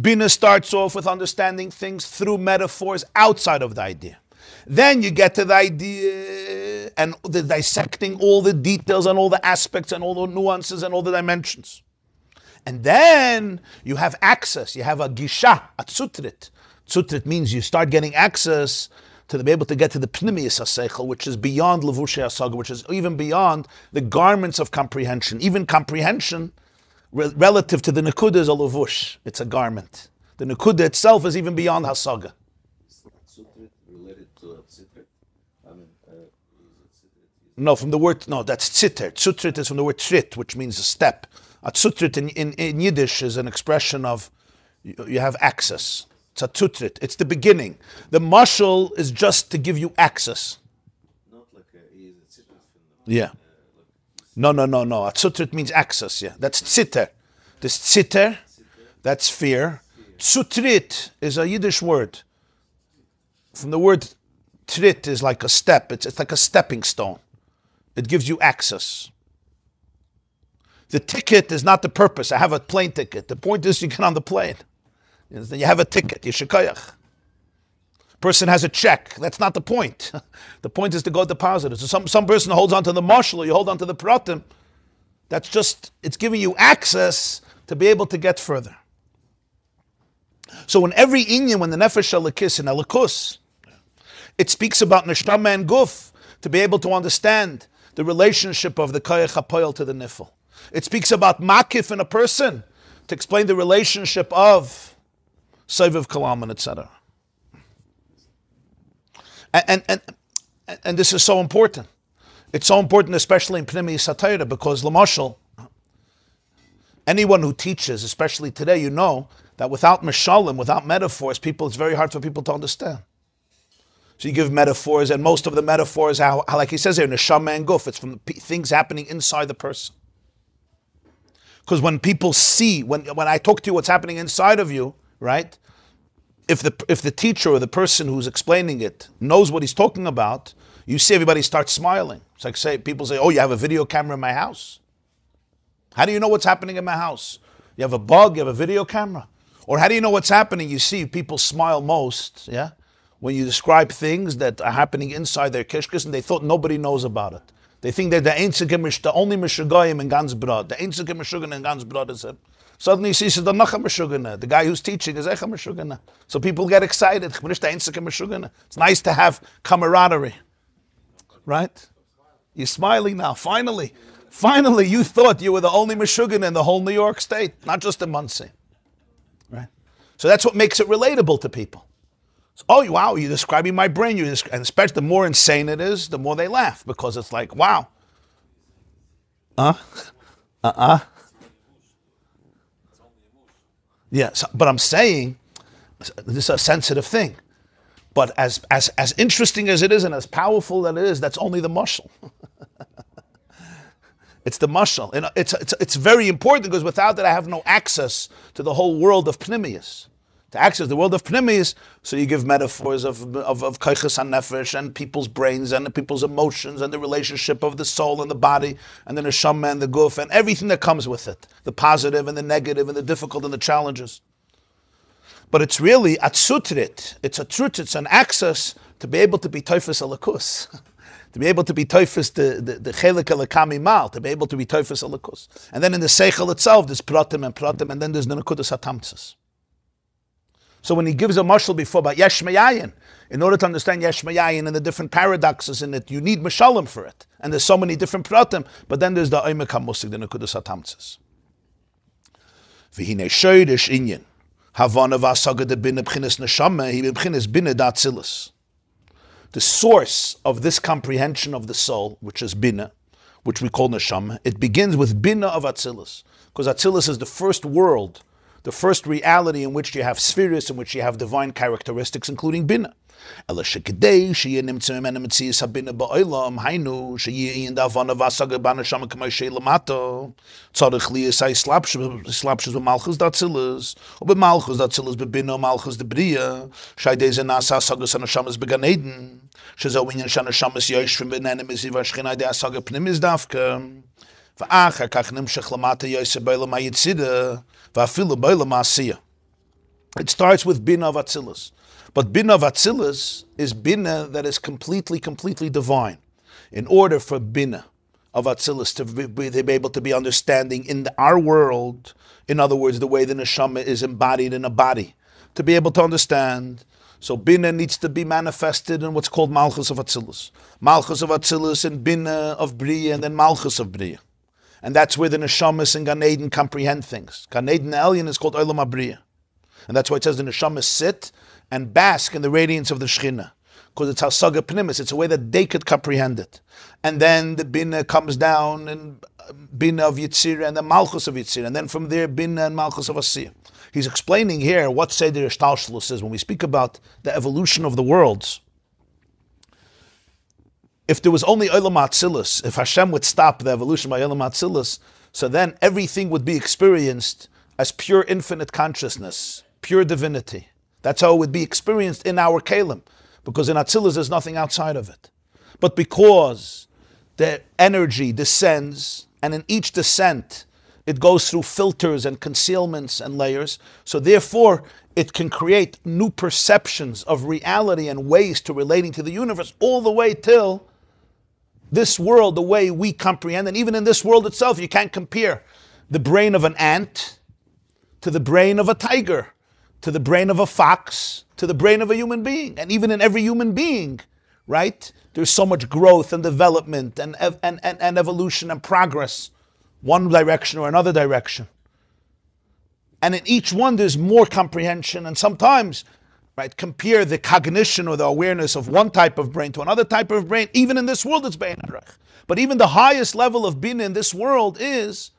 Speaker 2: Bina starts off with understanding things through metaphors outside of the idea. Then you get to the idea and the dissecting all the details and all the aspects and all the nuances and all the dimensions. And then you have access. You have a gisha, a tsutrit. Tsutrit means you start getting access to be able to get to the pnimius haseichel, which is beyond levushay hasaga, which is even beyond the garments of comprehension. Even comprehension, relative to the nekuda, is a levush. It's a garment. The nekuda itself is even beyond hasaga.
Speaker 1: Related to tzitrit?
Speaker 2: No, from the word, no, that's tzitr. Tzutrit is from the word trit, which means a step. A tzutrit in Yiddish is an expression of you have access. It's a tzutrit. It's the beginning. The mashal is just to give you access.
Speaker 1: Not like a tzitrit.
Speaker 2: Yeah. No. A tzutrit means access, yeah. That's tzitr. This tzitr, that's fear. Tzutrit is a Yiddish word. From the word trit is like a step. It's like a stepping stone. It gives you access. The ticket is not the purpose. I have a plane ticket. The point is you get on the plane. You have a ticket. Yeshikayach. Person has a check. That's not the point. The point is to go deposit it. So some person holds on to the marshal, or you hold on to the pratim. That's just, it's giving you access to be able to get further. So in every inyan, when the nefesh alikis in alikus, it speaks about neshama and guf, to be able to understand the relationship of the koyach hapoel to the nifel. It speaks about makif in a person, to explain the relationship of Saiviv Kalaman, etc. And this is so important. It's so important, especially in Pnimi Satayra, because Lamashal, anyone who teaches, especially today, you know that without mashalim, without metaphors, it's very hard for people to understand. So you give metaphors, and most of the metaphors, how like he says here, neshama and guf, it's from things happening inside the person. Because when people see, when I talk to you what's happening inside of you, right? If the teacher or the person who's explaining it knows what he's talking about, you see everybody starts smiling. It's like people say, oh, you have a video camera in my house? How do you know what's happening in my house? You have a bug, you have a video camera? Or how do you know what's happening? You see people smile most, yeah? When you describe things that are happening inside their kishkas and they thought nobody knows about it. They think they're the only Reishs Goyim in ganz brod. The einzige Meshugana in ganz brod is him. Suddenly you see the Nacha Meshugana. The guy who's teaching is Echa Meshugana. So people get excited. It's nice to have camaraderie. Right? You're smiling now. Finally, you thought you were the only Meshugana in the whole New York State, not just in Muncie. Right? So that's what makes it relatable to people. So, oh, wow, you're describing my brain. And especially the more insane it is, the more they laugh, because it's like, wow. Yeah, but I'm saying, this is a sensitive thing. But as interesting as it is and as powerful as it is, that's only the mashal. It's the mashal. And it's very important, because without that I have no access to the whole world of Pnimius. To access the world of Pnimius, so you give metaphors of kaiches and nefesh and people's brains and people's emotions and the relationship of the soul and the body and the neshama and the guf and everything that comes with it, the positive and the negative and the difficult and the challenges. But it's really atzutrit. It's a truth. It's an access to be able to be toifus alakus, to be able to be toifus the chelik alakami mal, to be able to be toifus alakus. And then in the seichel itself, there's pratim, and then there's the nekudas hatamtzas. So when he gives a mashal before about yesh mayayin, in order to understand yesh mayayin and the different paradoxes in it, you need mashalim for it. And there's so many different pratim, but then there's the oimek hamusik, the nekudas hatamtzas. V'hinei shoydish inyan, havana v'asaga de bina b'chinas neshama, hi b'chinas bina datzilus. The source of this comprehension of the soul, which is bina, which we call neshama, it begins with bina of atzilus. Because atzilus is the first world, the first reality in which you have spheres, in which you have divine characteristics, including bina. Ela shekidei sheyeh nimtzeh mimena metzias habina ba'olam hainu sheyeh in davana v'asaga b'neshama k'may shei lamato tzarich liyasai slapshus b'malchus datzilus or b'malchus datzilus b'bina malchus debriya shaydei zenasa asagas haneshamas b'gan eden shezau inyan shaneshamas yoshvim b'nenem eziva shchinai de asaga pnimis davka v'achar kach nimshech lamata yoseh b'olam hayitzida v'afilu b'olam ha'asiyah. It starts with bina of atzilus. But bina of atzilus is bina that is completely divine. In order for bina of atzilus to be able to be understanding in our world, in other words, the way the neshama is embodied in a body, to be able to understand, So Bina needs to be manifested in what's called Malchus of Atzilus. Malchus of Atzilus and Bina of Bria, and then Malchus of Bria. And that's where the Neshamas and Gan Eden comprehend things. Gan Eden Elyon is called Olam HaBria. And that's why it says the Neshamas sit and bask in the radiance of the Shechina. Because it's Hasaga Pnimis, it's a way that they could comprehend it. And then the Bina comes down, and Bina of Yitzira, and then Malchus of Yitzira. And then from there, Bina and Malchus of Asiyah. He's explaining here what Seder Ishtalshlus is. When we speak about the evolution of the worlds, if there was only Olam HaAtzilus, if Hashem would stop the evolution by Olam HaAtzilus, so then everything would be experienced as pure infinite consciousness, pure divinity. That's how it would be experienced in our Kalim, because in Atzilus there's nothing outside of it. But because the energy descends, and in each descent it goes through filters and concealments and layers, so therefore it can create new perceptions of reality and ways to relating to the universe, all the way till this world, the way we comprehend. And even in this world itself, you can't compare the brain of an ant to the brain of a tiger, to the brain of a fox, to the brain of a human being. And even in every human being, right, there's so much growth and development and evolution and progress, one direction or another direction. And in each one there's more comprehension, and sometimes, right, compare the cognition or the awareness of one type of brain to another type of brain. Even in this world it's Bein Arach. But even the highest level of Bina in this world is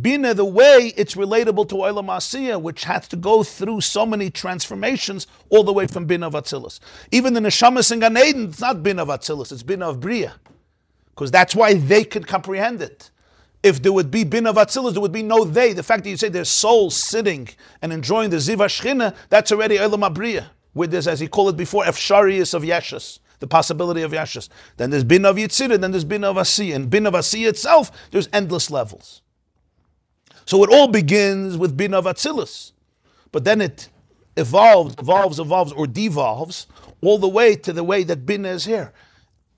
Speaker 2: Bina, the way it's relatable to Olam Asiyah, which has to go through so many transformations all the way from Bina of Atzilus. Even the Neshamas in Gan Eden, it's not Bina of Atzilus, it's Bina of Bria. Because that's why they could comprehend it. If there would be Bina of Atzilus, there would be no they. The fact that you say there's souls sitting and enjoying the Ziva Shechina, that's already Olam HaBria, where there's, as he called it before, Efsharius of Yeshus, the possibility of Yeshus. Then there's Bina of Yitzirah, then there's Bina of Asiyah. And Bina of Asiyah itself, there's endless levels. So it all begins with Bina of Atzilus. But then it evolves, or devolves, all the way to the way that Bina is here.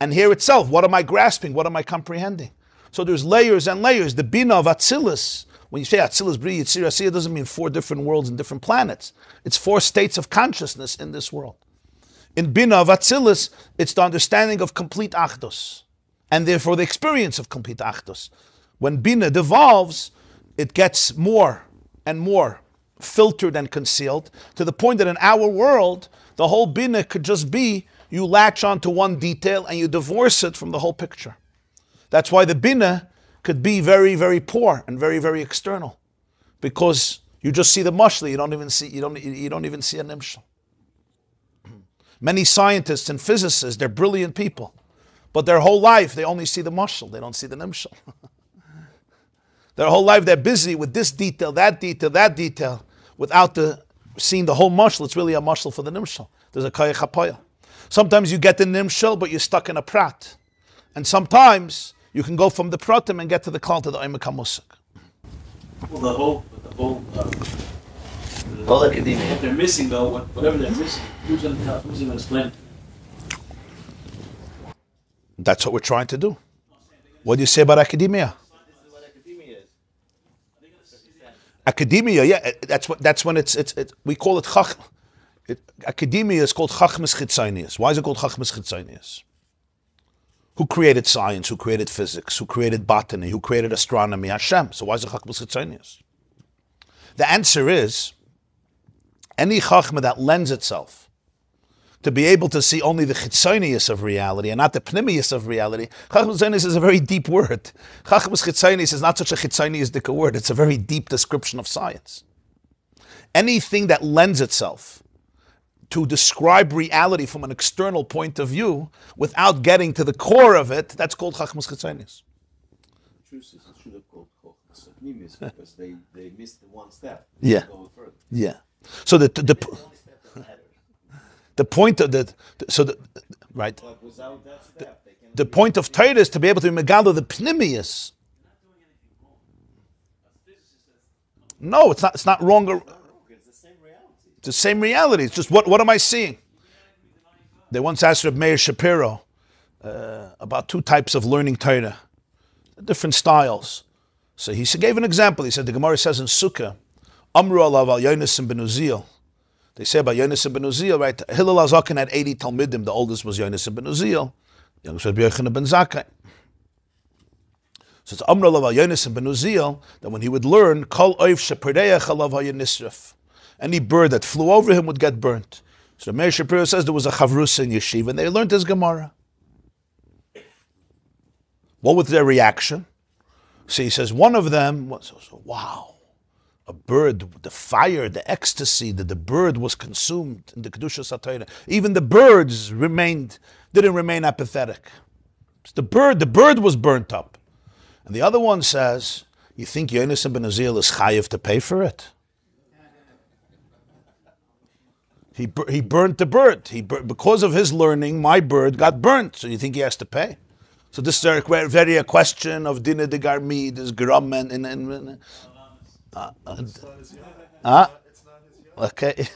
Speaker 2: And here itself, what am I grasping? What am I comprehending? So there's layers and layers. The Bina of Atzilus, when you say Atzilus, Bri, Yitzir, Asiyah, it doesn't mean 4 different worlds and different planets. It's 4 states of consciousness in this world. In Bina of Atzilus, it's the understanding of complete Achdus, and therefore the experience of complete Achdus. When Bina devolves, it gets more and more filtered and concealed, to the point that in our world, the whole Bina could just be, you latch onto one detail and you divorce it from the whole picture. That's why the Bina could be very, very poor and very, very external, because you just see the mashli. You don't even see a nimshal. Many scientists and physicists, they're brilliant people, but their whole life they only see the mashal. They don't see the nimshal. Their whole life they're busy with this detail, that detail, without seeing the whole mashal. It's really a mashal for the nimshal. There's a kayach hapoya. Sometimes you get the nimshal, but you're stuck in a prat, and sometimes you can go from the pratim and get to the klal, to the oimek hamusik.
Speaker 4: Well,
Speaker 1: All academia.
Speaker 4: what they're missing, though, whatever they're missing, who's going to explain it?
Speaker 2: That's what we're trying to do. What do you say about academia?
Speaker 1: This is what academia is.
Speaker 2: Academia, yeah, that's when it's we call it chach. Academia is called chachmas chitzonius. Why is it called chachmas chitzonius? Who created science? Who created physics? Who created botany? Who created astronomy? Hashem. So why is it chachmas chitzonius? The answer is any chachma that lends itself to be able to see only the chitzonius of reality and not the pnimius of reality. Chachmas chitzonius is a very deep word. Chachmas chitzonius is not such a chitzonius word. It's a very deep description of science. Anything that lends itself to describe reality from an external point of view without getting to the core of it, that's called chachmas chitzonius.
Speaker 1: Truth is, it should have called Chochmas Pnimis, because they missed the one step.
Speaker 2: Yeah.
Speaker 1: Go further.
Speaker 2: Yeah. So the
Speaker 1: It's the only step that matters.
Speaker 2: point of right.
Speaker 1: But without that step, they cannot
Speaker 2: The
Speaker 1: be-
Speaker 2: point of Torah is to be able to megalo the pnimius. No, it's not. It's not wrong.
Speaker 1: It's the same reality.
Speaker 2: It's the same reality. It's just what am I seeing? They once asked Reb Meir Shapiro about 2 types of learning Torah, different styles. So he gave an example. He said the Gemara says in Sukkah, Amru alav al Yonis ben Uziel, They say about Yonis ben Uziel, right? Hillel HaZaken had 80 Talmidim. The oldest was Yonis ben Uziel. The youngest was Yochanan ben Zakkai. So it's Amr Lav Yonis ben Uziel that when he would learn, Kol Oif Shepereach Alav HaYanisrif. Any bird that flew over him would get burnt. So Meir Shapiro says there was a Chavrus in Yeshiva and they learned his Gemara. What was their reaction? So he says one of them was, wow, a bird, the fire, the ecstasy that the bird was consumed in the Kedusha Satayra. Even the birds didn't remain apathetic. The bird was burnt up. And the other one says, you think Yonis ben Uziel is chayiv to pay for it? He burnt the bird. Because of his learning, my bird got burnt. So you think he has to pay? So this is a question of Dina de Garmi, this Gram and okay.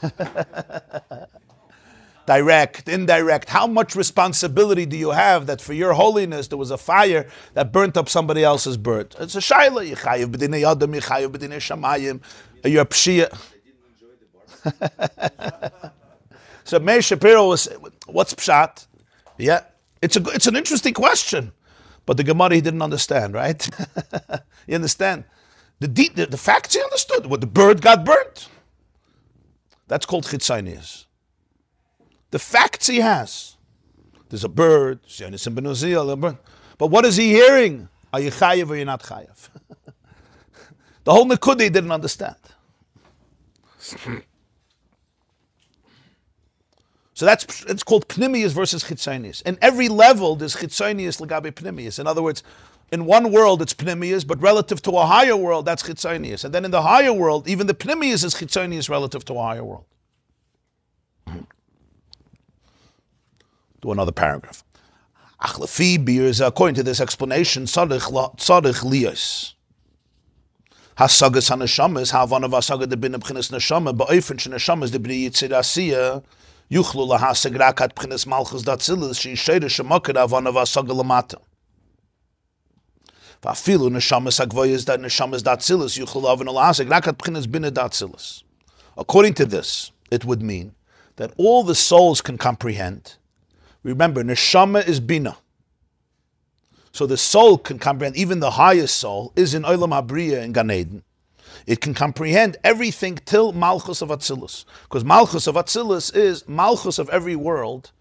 Speaker 2: Direct, indirect. How much responsibility do you have that for your holiness there was a fire that burnt up somebody else's bird? It's a shaila. Yechayev b'dinei Adam, yechayev b'dinei Shamayim. You're a pshia. So Meir Shapiro was, what's pshat? Yeah, it's an interesting question, but the Gemara he didn't understand, right? You understand? The facts he understood. What the bird got burnt. That's called chitzonius. The facts he has. There's a bird, Yonis ben Uziel, but what is he hearing? Are you chayiv or you're not chayiv? The whole Nekudi didn't understand. So it's called pnimius versus chitzonius. In every level, there's chitzonius legabe pnimius. In other words, in one world it's pnimius, but relative to a higher world, that's chitzonius. And then in the higher world, even the pnimius is chitzonius relative to a higher world. Do another paragraph. Achlafi beers, according to this explanation, tzarich liyos. Hasagas hanashamas, havana vasaga de bin b'chinas neshama, ba'ofen shenashamas de b'ni yitzirasiya, yuchlu lahasag rakat b'chinas malchus datzilis, she'isheira shemakir havana vasaga lamata. Va'afilu neshamas agvoyas dat neshamas datzilis, yuchlu havana lahasag rakat b'chinas bina datzilis. According to this, it would mean that all the souls can comprehend. Remember, neshama is bina. So the soul can comprehend, even the highest soul is in Olam HaBriya in Gan Eden. It can comprehend everything till Malchus of Atzilus. Because Malchus of Atzilus is, Malchus of every world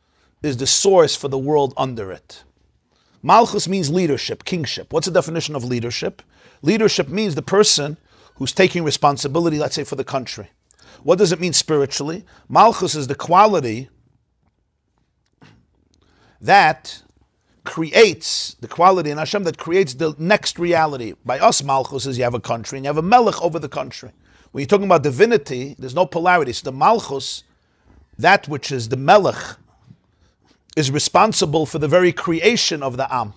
Speaker 2: is the source for the world under it. Malchus means leadership, kingship. What's the definition of leadership? Leadership means the person who's taking responsibility, let's say, for the country. What does it mean spiritually? Malchus is the quality that creates the quality in Hashem that creates the next reality. By us, Malchus is you have a country and you have a melech over the country. When you're talking about divinity, there's no polarity. So the Malchus, that which is the melech, is responsible for the very creation of the Am.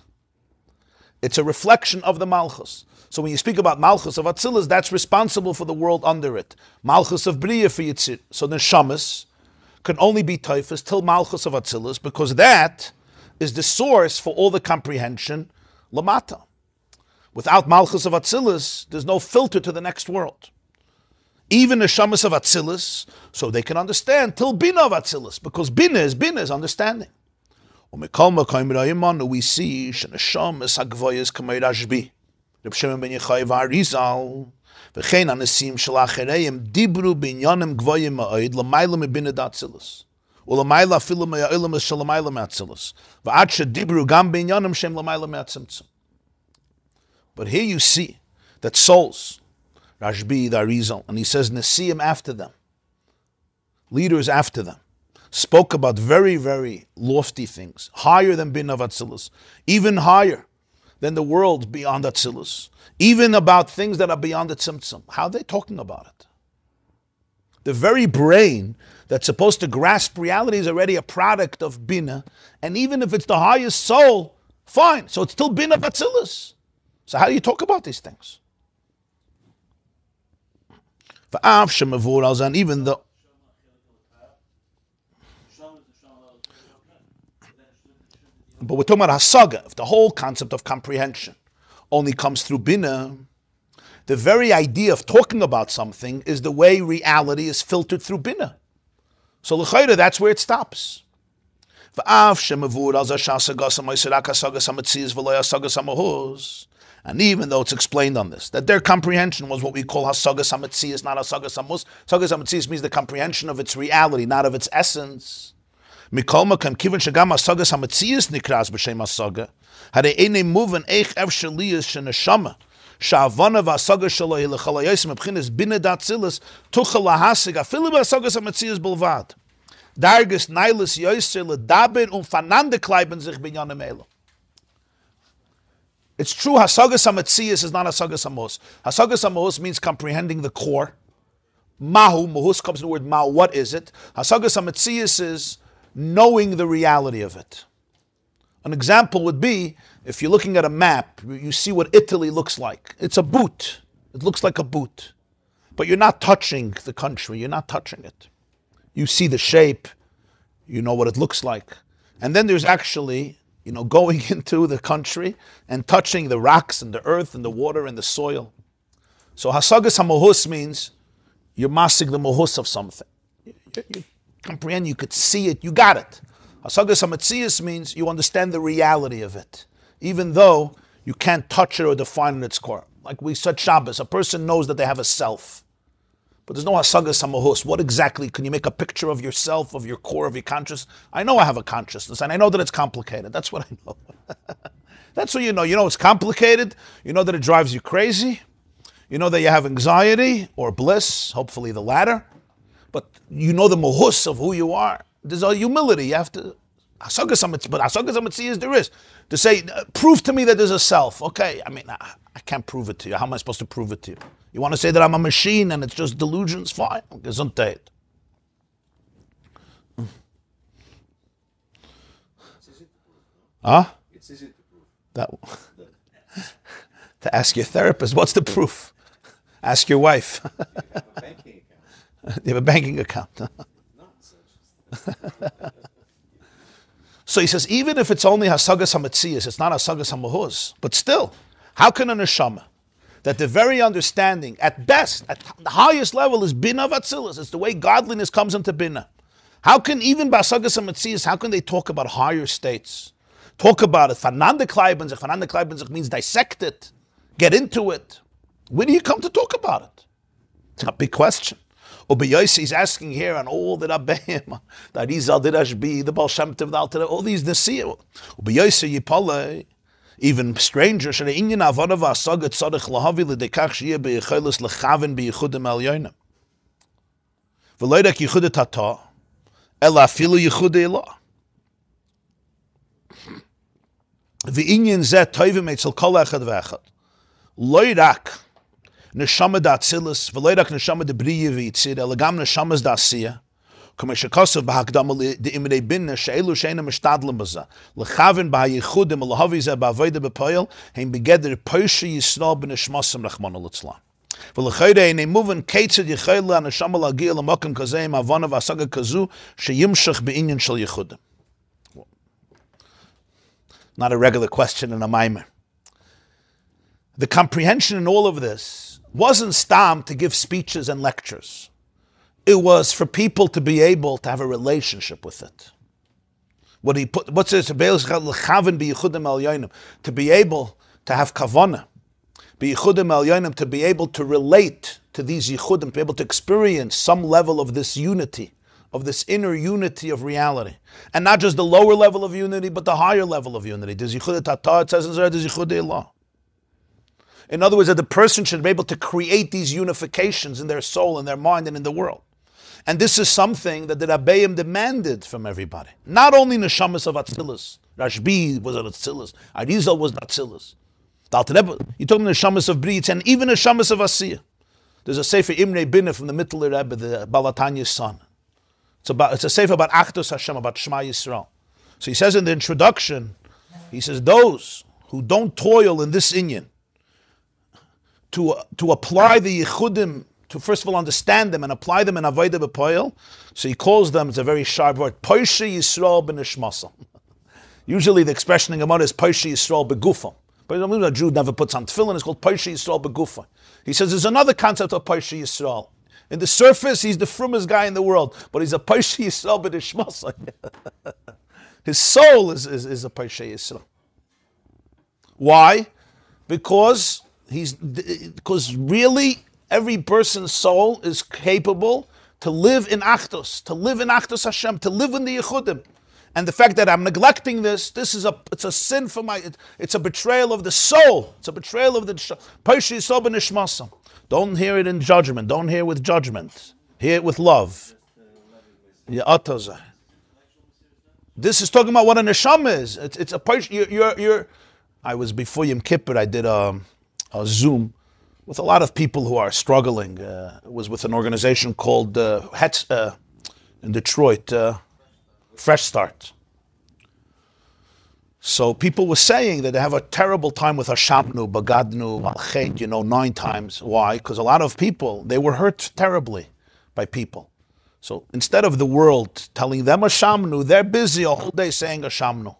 Speaker 2: It's a reflection of the Malchus. So when you speak about Malchus of Atzilus, that's responsible for the world under it. Malchus of Bria for Yitzir. So the Shamas can only be Taifas till Malchus of Atzilus, because that is the source for all the comprehension, Lamata. Without Malchus of Atzilus, there's no filter to the next world. Even the Shamas of Atzilus, so they can understand till Bina of Atzilus, because Bina is understanding. We see Shamas Hagvoyas Kamei Rashbi. Reb Shimon ben Yochai Arizal, v'chein anesim shalachereim dibru binyanim gvoyim ma'od l'mayla mebina datzilus. U'lamayla afilu me'a'ilam shalamayla me'atzilus. V'ad shedibru gam binyanim shem lamayla me'atzimtzum. But here you see that souls, Rashbi, the Arizal, and he says Nesiim after them, leaders after them, spoke about very, very lofty things, higher than Bin of Atzilus, even higher than the world beyond Atzilus, even about things that are beyond the Tzimtzum. How are they talking about it? The very brain that's supposed to grasp reality is already a product of Bina, and even if it's the highest soul, fine, so it's still Bina of Atzilus. So how do you talk about these things? Even though but we're talking about hasaga. If the whole concept of comprehension only comes through bina, the very idea of talking about something is the way reality is filtered through bina. So l'chayda, that's where it stops. And even though it's explained on this, that their comprehension was what we call hasagas hamatziyas, not hasagas hamos. Hasagas hamatziyas means the comprehension of its reality, not of its essence. Mikolma kan kiven shagam hasagas hamatziyas nikras b'shem hasaga. Had eine moven eich evsheliyas sheneshama. Shavana v'hasaga shelo hilachalayos mebchinas bina datzilas tuchel lahasig afilu b'hasagas hamatziyas belvad. Darges neiles yoyser ledaber fanande kleiben sich binyanem elo. It's true, hasagas hamatziyas is not hasagas hamos. Hasagas hamos means comprehending the core. Mahu, mahus comes from the word mahu, what is it? Hasagas hamatziyas is knowing the reality of it. An example would be, if you're looking at a map, you see what Italy looks like. It's a boot. It looks like a boot. But you're not touching the country, you're not touching it. You see the shape, you know what it looks like. And then there's actually, going into the country and touching the rocks and the earth and the water and the soil. So hasagas hamahus means you're masig the mahus of something. You comprehend, you could see it, you got it. Hasagas hamatziyas means you understand the reality of it, even though you can't touch it or define it in its core. Like we said Shabbos, a person knows that they have a self. But there's no hasagas hamahus. What exactly, can you make a picture of yourself, of your core, of your consciousness? I know I have a consciousness, and I know that it's complicated. That's what I know. That's what you know. You know it's complicated. You know that it drives you crazy. You know that you have anxiety or bliss, hopefully the latter. But you know the mahus of who you are. There's a humility. You have to, but hasagas hamatziyas there is. To say, prove to me that there's a self. Okay, I can't prove it to you. How am I supposed to prove it to you? You want to say that I'm a machine and it's just delusions? Fine. Gesundheit.
Speaker 1: It's easy to prove.
Speaker 2: Huh?
Speaker 1: It's easy to prove.
Speaker 2: That, to ask your therapist, what's the proof? Ask your wife.
Speaker 1: You have a banking account.
Speaker 2: You have a banking account. So he says, even if it's only hasagas hamatziyas, it's not hasagas hamahus. But still, how can a neshama, that the very understanding, at best, at the highest level, is bina vatzilas? It's the way godliness comes into bina. How can even hasagas hamatziyas, how can they talk about higher states? Talk about it. Fanande kleibenzich means dissect it, get into it. Where do you come to talk about it? It's a big question. Ubeyosi is asking here on all the Rabbeim, the Arizal, the Rashbi, the Baal Shem Tov, all these Nesiyah. Ubeyosi yipale, even stranger, shana inyan avodav asagat tzadich lahavi l'dekach shiyeh beyichelis lechaven beyichudim el yoinem. V'loidak yichudet hata, ela afilu yichudei elah. V'inyan zeh toivim etzel kol echad v'echad. Loidak, neshama da atzilis, v'loidak neshama de briye v'itzir, elegam neshamas da asiyah, k'meshakosov b'hakdama de'imrei binna, she'elu she'ena mishtadlim baza, l'chaven b'hayichudim, l'havi zeh b'avoida b'poyel, heim begeder poishe yisrael b'neshmasam rachmana l'tzlam. V'l'chayre eine muven keitzed yichayla aneshama l'agir l'mokim kazeim avana v'asaga kazu, she'yimshach be'inyan shel yichudim. Not a regular question in a Maamar. The comprehension in all of this wasn't stam to give speeches and lectures. It was for people to be able to have a relationship with it. What's this? To be able to have kavanah, to be able to relate to these yichudim, to be able to experience some level of this unity, of this inner unity of reality. And not just the lower level of unity, but the higher level of unity. There's yichud tata, it says in Zohar, there's yichud elah. In other words, that the person should be able to create these unifications in their soul, in their mind, and in the world. And this is something that the Rabbeim demanded from everybody. Not only neshamas of Atzilus. Rashbi was an Atzilus. Arizal was an Atzilus. You told me neshamas of Britz, and even neshamas of Asiyah. There's a Sefer Imrei Binah from the Lubavitcher Rebbe, the Balatanya's son. It's a sefer about Achdus Hashem, about Shema Yisrael. So he says in the introduction, he says, those who don't toil in this inyan, to apply the yichudim, to first of all understand them and apply them in Avodah B'Poel, so he calls them, it's a very sharp word, Poishe Yisrael B'Nishmasam. Usually the expression in Gemara is Poishe Yisrael B'Gufam. But a Jew never puts on tefillin, it's called Poishe Yisrael B'Gufam. He says there's another concept of Poishe Yisrael. In the surface, he's the frummest guy in the world, but he's a Parsha Yisrael b'nishmasa. His soul is a Parsha Yisrael. Why? Because really every person's soul is capable to live in Achdus Hashem, to live in the Yechudim. And the fact that I'm neglecting it's a sin for it's a betrayal of the soul. It's a betrayal of the Parsha Yisrael b'nishmasa. Don't hear it in judgment. Don't hear it with judgment. Hear it with love. This is talking about what a neshama is. It's a Parsha. I was before Yom Kippur. I did a Zoom with a lot of people who are struggling. It was with an organization called in Detroit, Fresh Start. So people were saying that they have a terrible time with Hashamnu, Bagadnu, Malchet, 9 times. Why? Because a lot of people, they were hurt terribly by people. So instead of the world telling them Hashamnu, they're busy a whole day saying Hashamnu.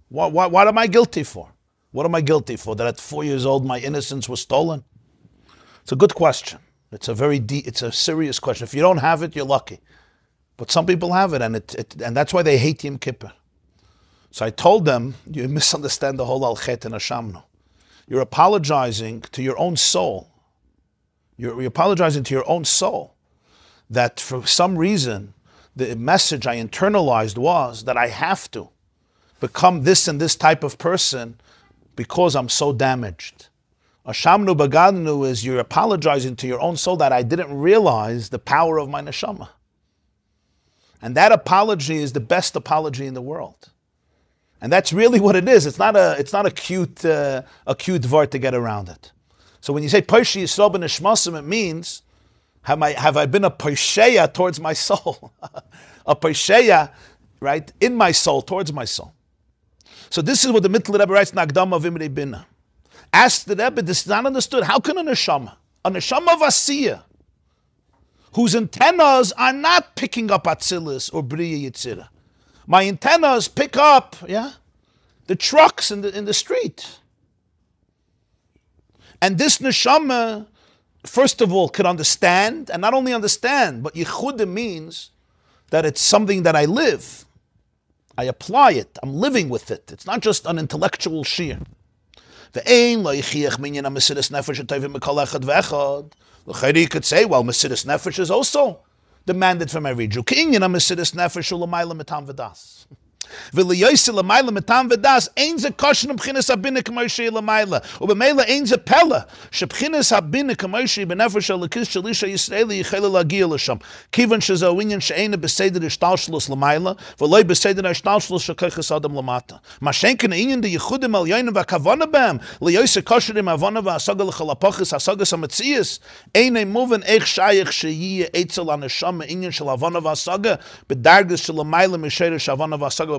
Speaker 2: What am I guilty for? What am I guilty for? That at 4 years old my innocence was stolen? It's a good question. It's a very deep, it's a serious question. If you don't have it, you're lucky. But some people have it, and that's why they hate Yom Kippur. So I told them, you misunderstand the whole Al-Chet and Hashamnu. You're apologizing to your own soul. You're apologizing to your own soul that for some reason the message I internalized was that I have to become this and this type of person because I'm so damaged. Hashamnu Bagadnu is you're apologizing to your own soul that I didn't realize the power of my neshama. And that apology is the best apology in the world. And that's really what it is. It's not a cute word to get around it. So when you say Parsha Yisrael b'nishmasim, it means have I been a Parsheya towards my soul, a Parsheya, right, in my soul towards my soul. So this is what the Mittler Rebbe writes in Akdama V'imrei Bina. Ask the Rebbe, this is not understood. How can a neshama of Asiyah, whose antennas are not picking up Atzilus or Briya Yitzira, my antennas pick up, the trucks in the street. And this neshama, first of all, could understand, and not only understand, but yichudim means that it's something that I live. I apply it. I'm living with it. It's not just an intellectual shir. You could say, well, Mesiris Nefesh is also demanded from every Jew. ולייסל למעלה מטעם ודס, אין זה קושן מבחינס הבינה כמו שהיא למעלה, ובמילא אין זה פלא, שבחינס הבינה כמו שהיא בנפש הלכיס של איש הישראלי יחלה להגיע לשם, כיוון שזהו עניין שאינה בסדר השתלשלוס למעלה, ולא בסדר השתלשלוס של כיחס אדם למטה. מה שאין כן העניין דייחודים על יינם והכוונה בהם, לייסל קושר עם ההבונה והסוגה לחלפוכס, הסוגס המציאס, אין מובן איך שייך שיהיה אצל הנשם העניין של ההבונה והסוגה, בדרגס של למעלה משרש ההבונה והסוגה.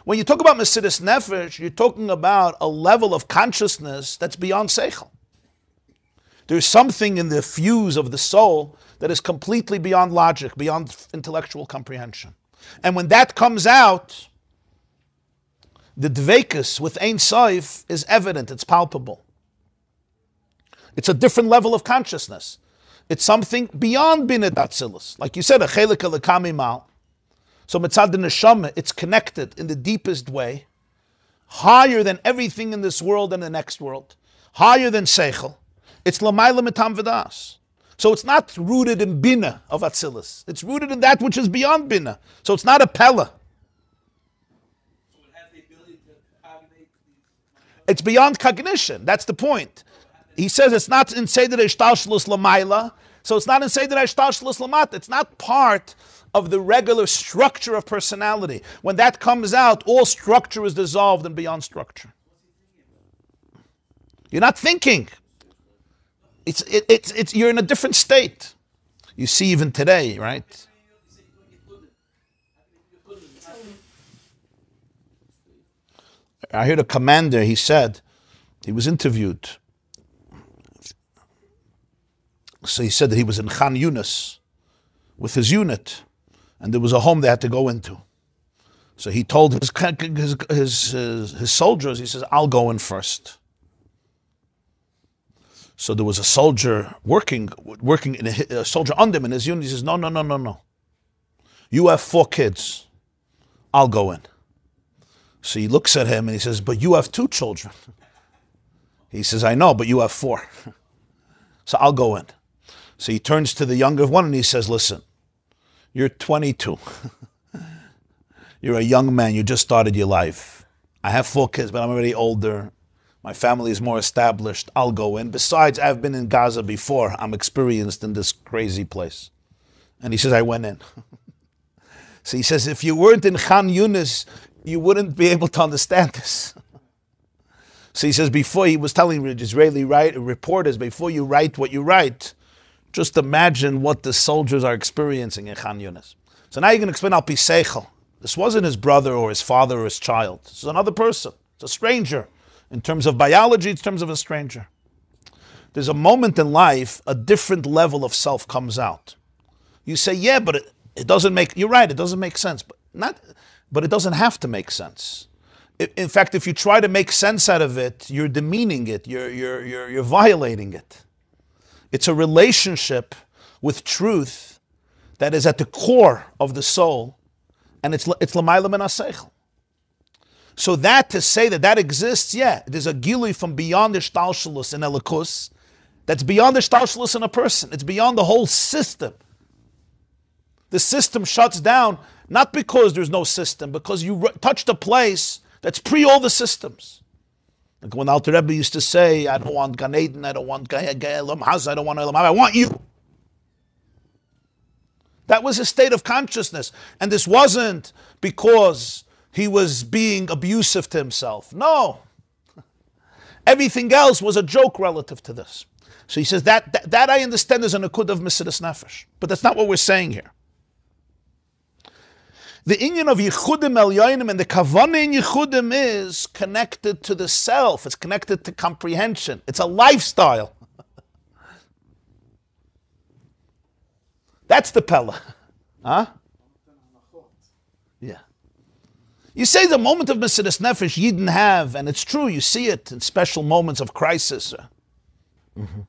Speaker 2: When you talk about Mesiris Nefesh, you're talking about a level of consciousness that's beyond Seichel. There's something in the fuse of the soul that is completely beyond logic, beyond intellectual comprehension. And when that comes out, the dveikus with Ein Sof is evident, it's palpable. It's a different level of consciousness. It's something beyond Binah Datzilus. Like you said, a chelik alekami mal. So mitzad the neshama, it's connected in the deepest way, higher than everything in this world and the next world, higher than seichel. It's lamayla mitam v'das. So it's not rooted in bina of atzilus. It's rooted in that which is beyond bina. So it's not a pella.
Speaker 4: So it has the ability to cognate these.
Speaker 2: It's beyond cognition. That's the point. He says it's not in seder ishtalshlus lamayla. So it's not in seder ishtalshlus lamat. It's not part of the regular structure of personality. When that comes out, all structure is dissolved and beyond structure. You're not thinking. It's you're in a different state. You see even today, right? I heard a commander, he said, he was interviewed. So he said that he was in Khan Yunis with his unit. And there was a home they had to go into. So he told his soldiers, he says, I'll go in first. So there was a soldier working in a soldier under him in his unit. He says, no. You have 4 kids. I'll go in. So he looks at him and he says, but you have 2 children. He says, I know, but you have 4. So I'll go in. So he turns to the younger one and he says, listen, you're 22. You're a young man. You just started your life. I have 4 kids, but I'm already older. My family is more established. I'll go in. Besides, I've been in Gaza before. I'm experienced in this crazy place. And he says, I went in. So he says, if you weren't in Khan Yunis, you wouldn't be able to understand this. So he says, before he was telling Israeli reporters, before you write what you write, just imagine what the soldiers are experiencing in Khan Yunis. So now you can explain Al Pi Seichel. This wasn't his brother or his father or his child. This is another person. It's a stranger. In terms of biology, in terms of a stranger. There's a moment in life, a different level of self comes out. You say, yeah, but it doesn't make, you're right, it doesn't make sense. But it doesn't have to make sense. In fact, if you try to make sense out of it, you're demeaning it, you're violating it. It's a relationship with truth that is at the core of the soul, and it's l'mayla min ha-seichel. So that, to say that exists, yeah, there's a gilui from beyond the shtalshalus in elikus, that's beyond the shtalshalus in a person. It's beyond the whole system. The system shuts down, not because there's no system, because you touched a place that's pre all the systems. Like when Alter Rebbe used to say, I don't want Gan Eden, I don't want Elam Haz, I don't want Elam Haz, I want you. That was his state of consciousness. And this wasn't because he was being abusive to himself. No. Everything else was a joke relative to this. So he says that I understand as an akud of Mesiras Nefesh. But that's not what we're saying here. The inyan of Yichudim El Yoinim and the Kavanah in Yichudim is connected to the self. It's connected to comprehension. It's a lifestyle. That's the Pella. Huh? Yeah. You say the moment of Mesiras Nefesh Yidden have, and it's true, you see it in special moments of crisis. Mm-hmm.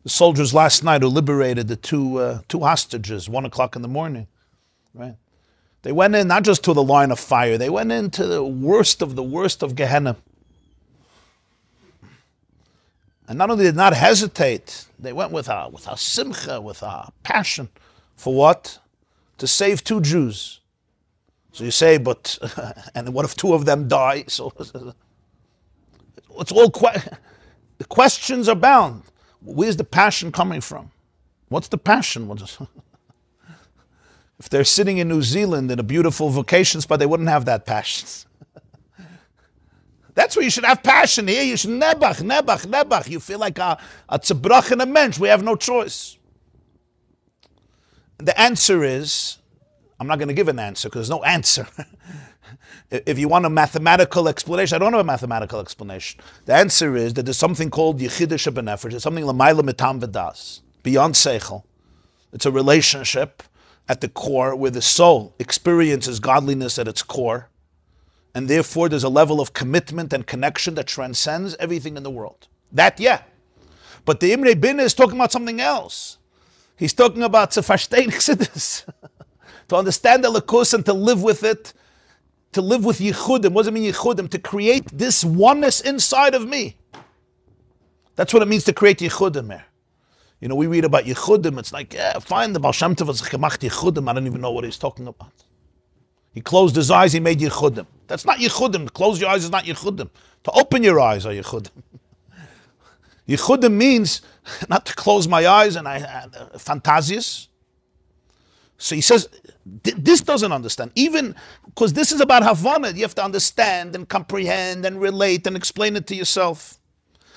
Speaker 2: The soldiers last night who liberated the two hostages, 1 o'clock in the morning, right? They went in not just to the line of fire, they went into the worst of Gehenna. And not only did not hesitate, they went with a simcha, with a passion. For what? To save 2 Jews. So you say, but, and what if 2 of them die? So it's all, the questions are bound. Where's the passion coming from? What's the passion? If they're sitting in New Zealand in a beautiful vacation spot, they wouldn't have that passion. That's where you should have passion. Here you should nebach. You feel like a tzebrach and a mensch. We have no choice. The answer is, I'm not going to give an answer because there's no answer. If you want a mathematical explanation, I don't have a mathematical explanation. The answer is that there's something called Yechidah Shebenefesh. It's something l'mayla mitam v'das, beyond seichel. It's a relationship at the core where the soul experiences godliness at its core, and therefore there's a level of commitment and connection that transcends everything in the world. That, yeah. But the Imre Bin is talking about something else. He's talking about to verstehen Chassidus, to understand the lakus and to live with it, to live with Yichudim. What does it mean Yichudim? To create this oneness inside of me. That's what it means to create Yichudim here. You know, we read about Yichudim, it's like, yeah, fine, the Baal Shem Tov has gemacht Yichudim. I don't even know what he's talking about. He closed his eyes, he made Yichudim. That's not Yichudim. To close your eyes is not Yichudim. To open your eyes are Yichudim. Yichudim means not to close my eyes and fantasias. So he says, this doesn't understand. Even because this is about Havana, you have to understand and comprehend and relate and explain it to yourself.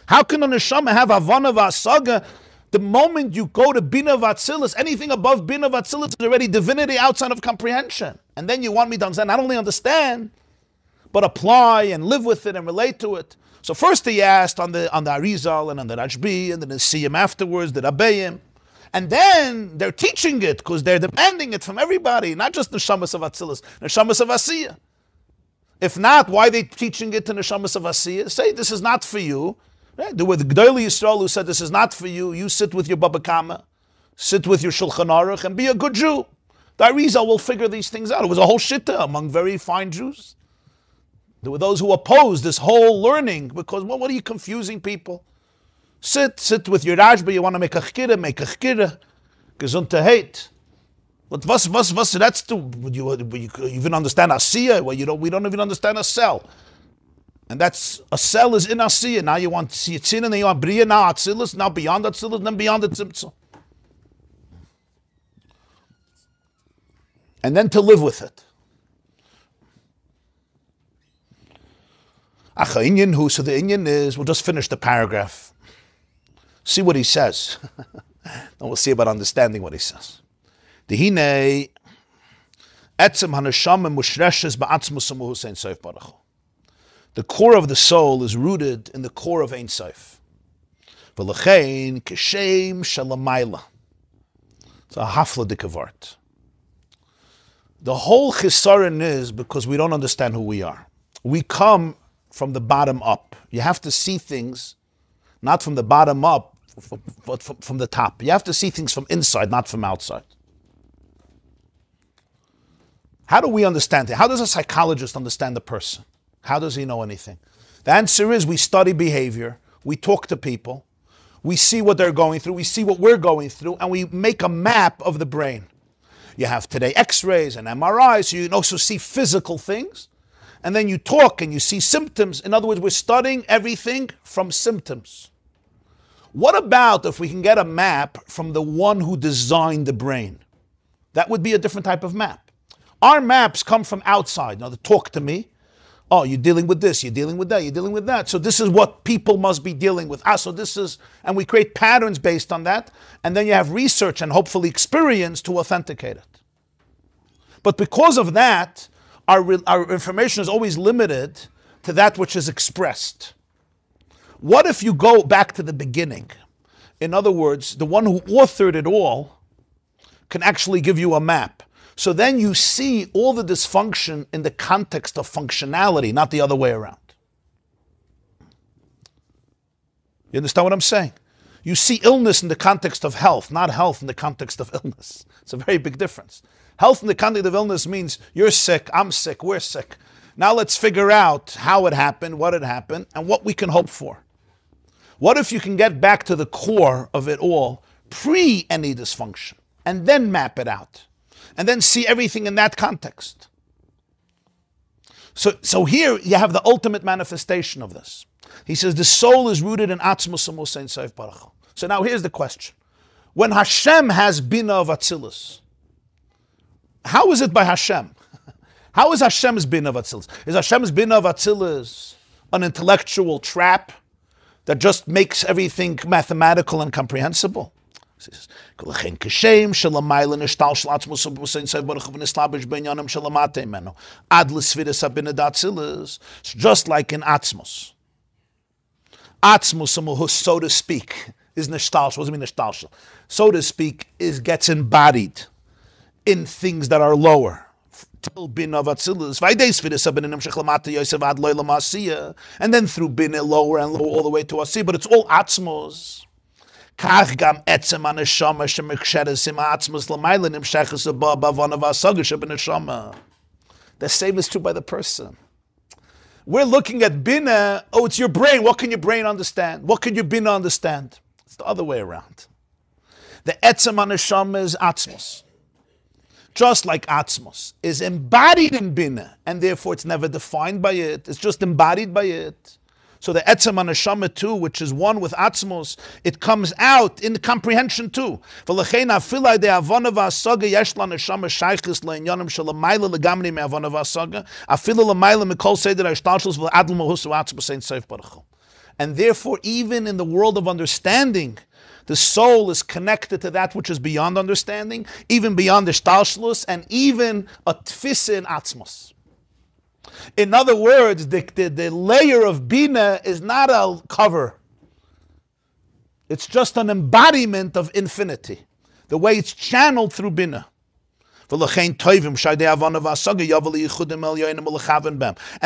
Speaker 2: How can a neshama have Havana v'asaga? The moment you go to Bina v'Atzilus, anything above Bina v'Atzilus is already divinity outside of comprehension. And then you want me to understand, not only understand, but apply and live with it and relate to it. So first he asked on the Arizal and on the Rashbi and the Nesiyim afterwards, the Rabbeim. And then they're teaching it because they're demanding it from everybody, not just Neshamas of Atzilus, Neshamas of Asiyah. If not, why are they teaching it to Neshamas of Asiyah? Say this is not for you. Right? There were the G'dayli Yisrael who said, this is not for you. You sit with your Baba Kama, sit with your Shulchan Aruch, and be a good Jew. The Arizal will figure these things out. It was a whole shitta among very fine Jews. There were those who opposed this whole learning because, well, what are you confusing people? Sit with your Rashba. You want to make a chkira. Gesundheit hate. But was that's to you even understand Asiya? Well, we don't even understand a cell. And that's a cell is in Asiya. Now you want Yitzin, and then you want Bria, now Atzilus, now beyond Atzilus, and then beyond the Tzimtzum. And then to live with it. So the Inyan is, we'll just finish the paragraph. See what he says. Then we'll see about understanding what he says. The core of the soul is rooted in the core of Ein Sof. It's a hafladik vart. The whole chisaron is because we don't understand who we are. We come from the bottom up. You have to see things not from the bottom up, but from the top. You have to see things from inside, not from outside. How do we understand it? How does a psychologist understand a person? How does he know anything? The answer is we study behavior, we talk to people, we see what they're going through, we see what we're going through, and we make a map of the brain. You have today x-rays and MRIs, so you can also see physical things, and then you talk and you see symptoms. In other words, we're studying everything from symptoms. What about if we can get a map from the one who designed the brain? That would be a different type of map. Our maps come from outside. Now, they talk to me. Oh, you're dealing with this, you're dealing with that, you're dealing with that. So this is what people must be dealing with. So this is, and we create patterns based on that, and then you have research and hopefully experience to authenticate it. But because of that, our information is always limited to that which is expressed. What if you go back to the beginning? In other words, the one who authored it all can actually give you a map. So then you see all the dysfunction in the context of functionality, not the other way around. You understand what I'm saying? You see illness in the context of health, not health in the context of illness. It's a very big difference. Health in the context of illness means you're sick, I'm sick, we're sick. Now let's figure out how it happened, what had happened, and what we can hope for. What if you can get back to the core of it all, pre any dysfunction, and then map it out? And then see everything in that context. So here you have the ultimate manifestation of this. He says the soul is rooted in Atzmus Ein Sof Baruch. So now here's the question. When Hashem has Bina of Atzilus, how is it by Hashem? How is Hashem's Bina of Atzilus? Is Hashem's Bina of Atzilus an intellectual trap that just makes everything mathematical and comprehensible? Just like in Atzmos. Atzmos, so to speak, is nishtalshel. What does it mean nishtalshel? So to speak, gets embodied in things that are lower. And then through bin lower and lower all the way to Asi, but it's all Atzmos. The same is true by the person. We're looking at Bina, it's your brain. What can your brain understand? What can your Bina understand? It's the other way around. The Etzem HaNeshama is Atzmos. Just like Atzmos is embodied in Bina, and therefore it's never defined by it. It's just embodied by it. So the Etzem HaNeshama too, which is one with Atzmos, it comes out in the comprehension too. And therefore, even in the world of understanding, the soul is connected to that which is beyond understanding, even beyond the shtalshlus, and even a tfisa in Atzmos. In other words, the layer of Bina is not a cover. It's just an embodiment of infinity, the way it's channeled through Bina. And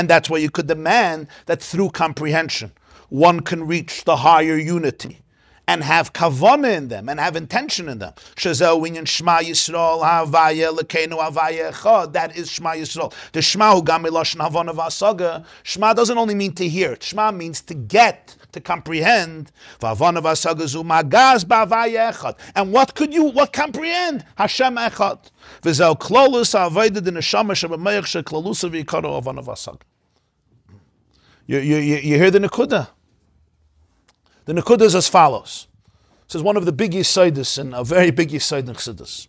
Speaker 2: that's why you could demand that through comprehension, one can reach the higher unity and have kavanah in them and have intention in them. Shezeh winyan Shema Yisrael Havaya Lekeinu Havaya Echad. That is Shema Yisrael. The Shema hu gam miloshen havana v'asaga. Shema doesn't only mean to hear. Shema means to get, to comprehend. V'havana v'asaga zu magaz b'havaya Echad. And what comprehend? Hashem Echad. V'zeh klolus ha'avayda the neshama shebemeich sheklalusa v'yikaro havana v'asaga. You hear the nekuda? The nekuda is as follows. This is one of the big Chassidus and a very big Chassid in Chassidus.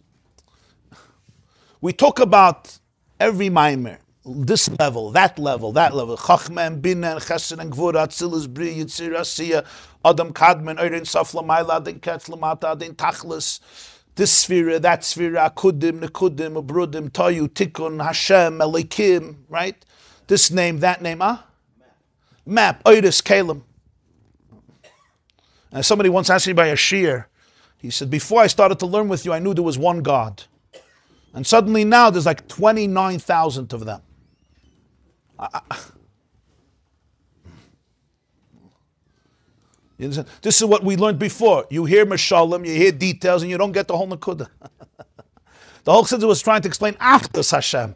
Speaker 2: We talk about every Maamar, this level, that level, Chachma and Bina and Chesed and Gvura, Atzilus, Bri, Yitzir, Asiya, Adam, Kadman, Eirin, Safla, Maila, Adin, Ketz, Lamata, Adin, Tachlis, this sphere, that sphere, Akudim, Nekudim, Abrudim, Toyu, Tikkun, Hashem, Elikim, right? This name, that name, Map, Oiris, Kalim. And somebody once asked me by a shiur, he said, before I started to learn with you, I knew there was one God. And suddenly now there's like 29,000 of them. This is what we learned before. You hear Mashalim, you hear details, and you don't get the whole Nekuda. The whole Chassidus was trying to explain Achdus Hashem.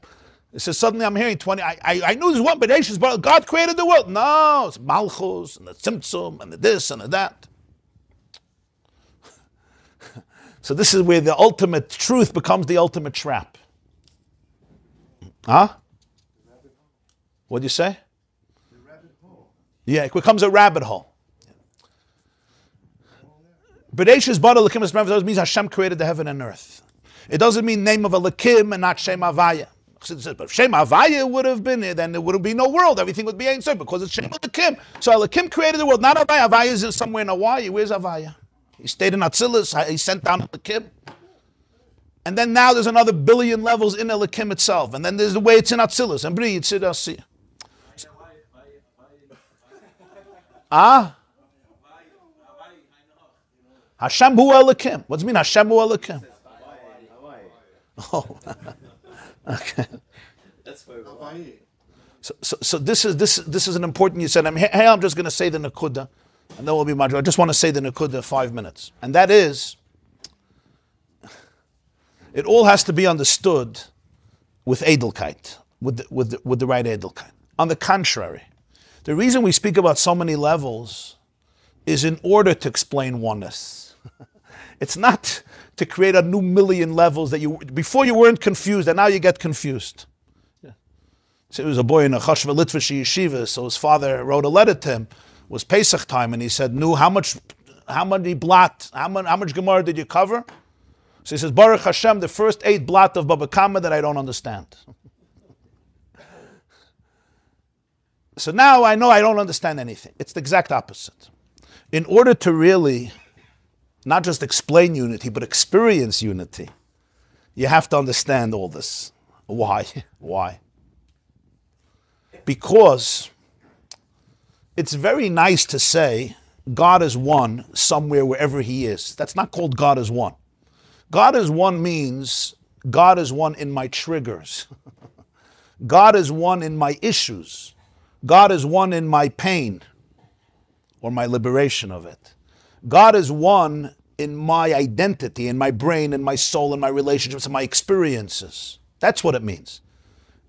Speaker 2: It says, suddenly I'm hearing 20. I knew there's one, but God created the world. No, it's Malchus, and the Tzimtzum, and the this, and the that. So this is where the ultimate truth becomes the ultimate trap. Huh? What do you say?
Speaker 3: The rabbit hole.
Speaker 2: Yeah, it becomes a rabbit hole. Reishis Goyim means Hashem created the heaven and earth. It doesn't mean name of a Lakim and not Shem Havaya. But if Shem Havaya would have been there, then there would be no world. Everything would be Ein Sof because it's Shem Lakim. So Lakim created the world, not Havaya. Havaya is somewhere in Hawaii. Where's Havaya? He stayed in Atzilus. He sent down Lakim. And then now there's another billion levels in Lakim itself. And then there's the way it's in Atzilus. And Bri, Yitzir, Asiya. Hashem hu Elokim. What does it mean, Hashem hu Elokim? Oh, okay.
Speaker 1: That's where
Speaker 2: So this is an important. You said, I'm just going to say the nekuda, and then we'll be much. I just want to say the nekuda in 5 minutes, and that is, it all has to be understood with edelkeit, with the right edelkeit. On the contrary, the reason we speak about so many levels is in order to explain oneness. It's not to create a new million levels that before you weren't confused, and now you get confused. Yeah. So there was a boy in a Lubavitcher yeshiva, so his father wrote a letter to him. It was Pesach time, and he said, "Nu, how much Gemara did you cover?" So he says, "Baruch Hashem, the first 8 blat of Baba Kama that I don't understand." So now I know I don't understand anything. It's the exact opposite. In order to really not just explain unity, but experience unity, you have to understand all this. Why? Why? Because it's very nice to say God is one somewhere wherever he is. That's not called God is one. God is one means God is one in my triggers. God is one in my issues. God is one in my pain or my liberation of it. God is one in my identity, in my brain, in my soul, in my relationships, in my experiences. That's what it means.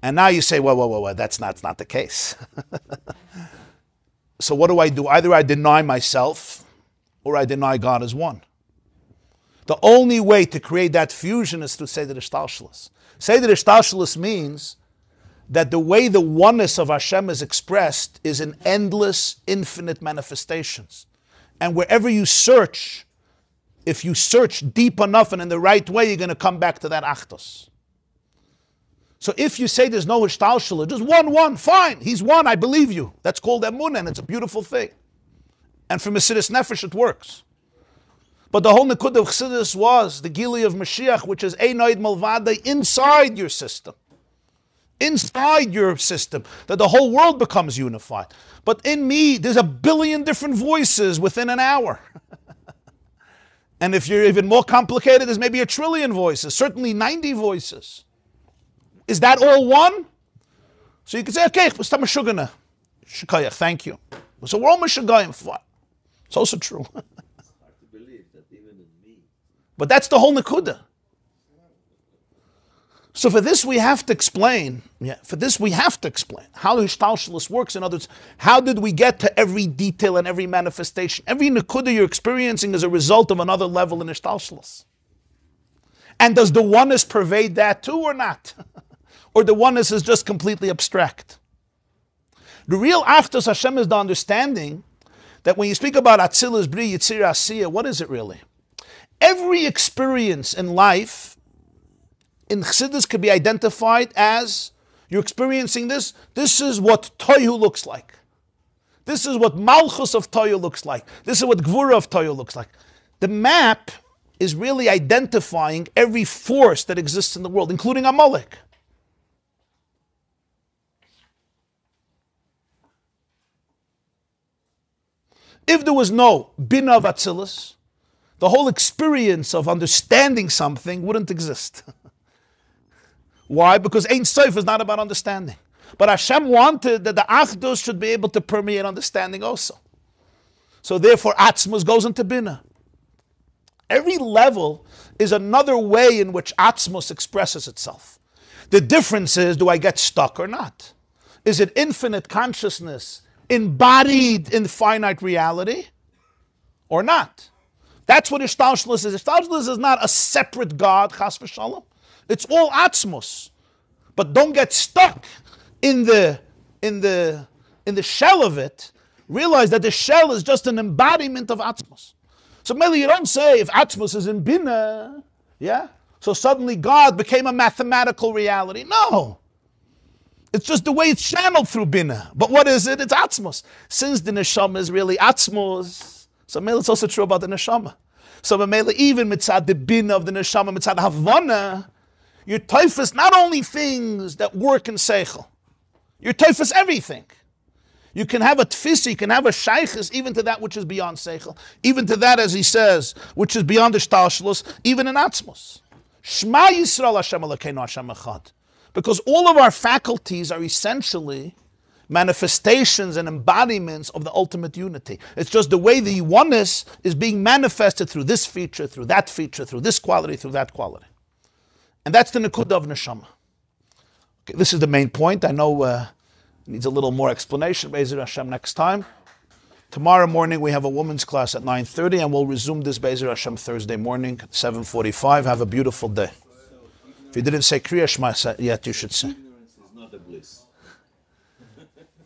Speaker 2: And now you say, well, that's not the case. So what do? Either I deny myself or I deny God as one. The only way to create that fusion is to say the Ishtalshalis. Say the Ishtalshalis means that the way the oneness of Hashem is expressed is in endless, infinite manifestations. And wherever you search, if you search deep enough and in the right way, you're going to come back to that Achdus. So if you say there's no Ishtalshalah, just one, fine, he's one, I believe you. That's called Emunah, and it's a beautiful thing. And for Mesiris Nefesh, it works. But the whole Nekud of Chassidus was the Gili of Mashiach, which is Einoid Malvada inside your system. Inside your system, that the whole world becomes unified. But in me, there's a billion different voices within an hour. And if you're even more complicated, there's maybe 1 trillion voices, certainly 90 voices. Is that all one? So you can say, okay, thank you. So we're all Meshagayim. It's also true.
Speaker 1: Hard to believe that even in me.
Speaker 2: But that's the whole Nakuda. So for this we have to explain, how the Hishtalshelus works. In other words, how did we get to every detail and every manifestation? Every Nakuda you're experiencing is a result of another level in Hishtalshelus. And does the oneness pervade that too or not? Or the oneness is just completely abstract? The real Achdus Hashem is the understanding that when you speak about Atzilus, Bri, Yitzir, Asiyah, what is it really? Every experience in life in Chassidus could be identified as, you're experiencing this, this is what Tohu looks like. This is what Malchus of Tohu looks like. This is what Gvura of Tohu looks like. The map is really identifying every force that exists in the world, including Amaleik. If there was no Bina of Atzilus, the whole experience of understanding something wouldn't exist. Why? Because Ein Sof is not about understanding. But Hashem wanted that the Achdus should be able to permeate understanding also. So therefore, Atzmus goes into Bina. Every level is another way in which Atzmus expresses itself. The difference is, do I get stuck or not? Is it infinite consciousness embodied in finite reality or not? That's what Hishtalshelus is. Hishtalshelus is not a separate God, Chas v'shalom. It's all Atzmus. But don't get stuck in the shell of it. Realize that the shell is just an embodiment of Atzmus. So maybe you don't say if Atzmus is in Bina, so suddenly God became a mathematical reality. No. It's just the way it's channeled through Bina. But what is it? It's Atzmus. Since the Neshama is really Atzmus, so maybe it's also true about the Neshama. So maybe even mitzad the Bina of the Neshama, mitzad Havana, you're teifus not only things that work in Seichel, you're teifus everything. You can have a tfisa, you can have a shaykhis, even to that which is beyond Seichel, even to that, as he says, which is beyond the Hishtalshelus, even in Atzmus. Shema Yisrael Hashem Elokeinu Hashem Echad. Because all of our faculties are essentially manifestations and embodiments of the ultimate unity. It's just the way the oneness is being manifested through this feature, through that feature, through this quality, through that quality. And that's the Nekuda of Neshama. Okay, this is the main point. I know it needs a little more explanation. Be'ezer Hashem next time. Tomorrow morning we have a women's class at 9:30 and we'll resume this Be'ezer Hashem Thursday morning at 7:45. Have a beautiful day. If you didn't say Kriya Shema yet, you should say.
Speaker 1: Ignorance is not a bliss.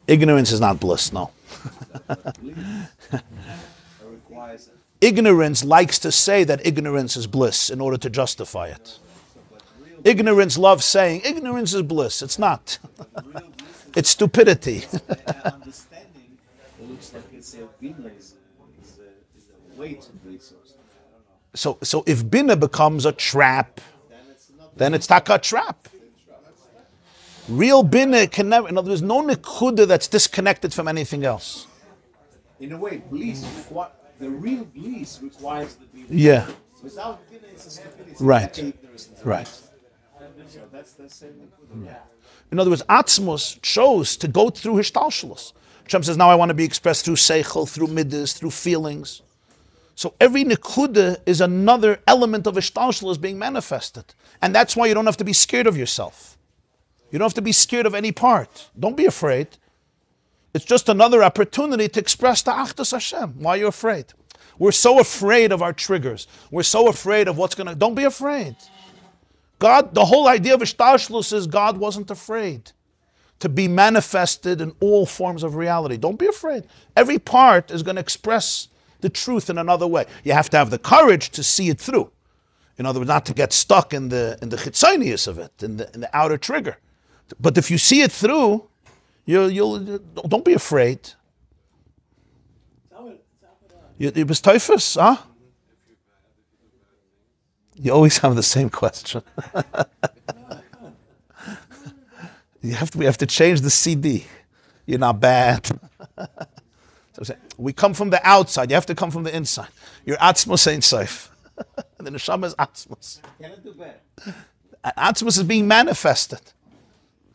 Speaker 2: Ignorance is not bliss, no. Ignorance likes to say that ignorance is bliss in order to justify it. Ignorance loves saying, ignorance is bliss. It's not. It's stupidity.
Speaker 1: Understanding, it looks like it's a Bina is a way to bliss.
Speaker 2: So if Bina becomes a trap, then it's taka trap. Real Bina can never, in other words, no Nekuda that's disconnected from anything else.
Speaker 1: In a way, bliss, the real bliss requires the Bina.
Speaker 2: Yeah.
Speaker 1: Without Bina, it's a stupidity.
Speaker 2: Right. Right.
Speaker 1: So that's the same Nekuda.
Speaker 2: Yeah. In other words, Atzmus chose to go through Hishtalshelus. Shem says, now I want to be expressed through Seichel, through Midas, through feelings. So every Nekuda is another element of Hishtalshelus being manifested. And that's why you don't have to be scared of yourself. You don't have to be scared of any part. Don't be afraid. It's just another opportunity to express the Achdus Hashem. Why are you afraid? We're so afraid of our triggers. We're so afraid of what's going to... Don't be afraid. God, the whole idea of Hishtalshelus is God wasn't afraid to be manifested in all forms of reality. Don't be afraid. Every part is going to express the truth in another way. You have to have the courage to see it through. In other words, not to get stuck in the chitzonius of it, in the outer trigger. But if you see it through, don't be afraid. It was typhus, huh? You always have the same question. We have to change the CD. You're not bad. So we come from the outside. You have to come from the inside. Your Atzmus ain't safe. The Neshama is Atzmus.
Speaker 1: Cannot do bad.
Speaker 2: Atzmus is being manifested.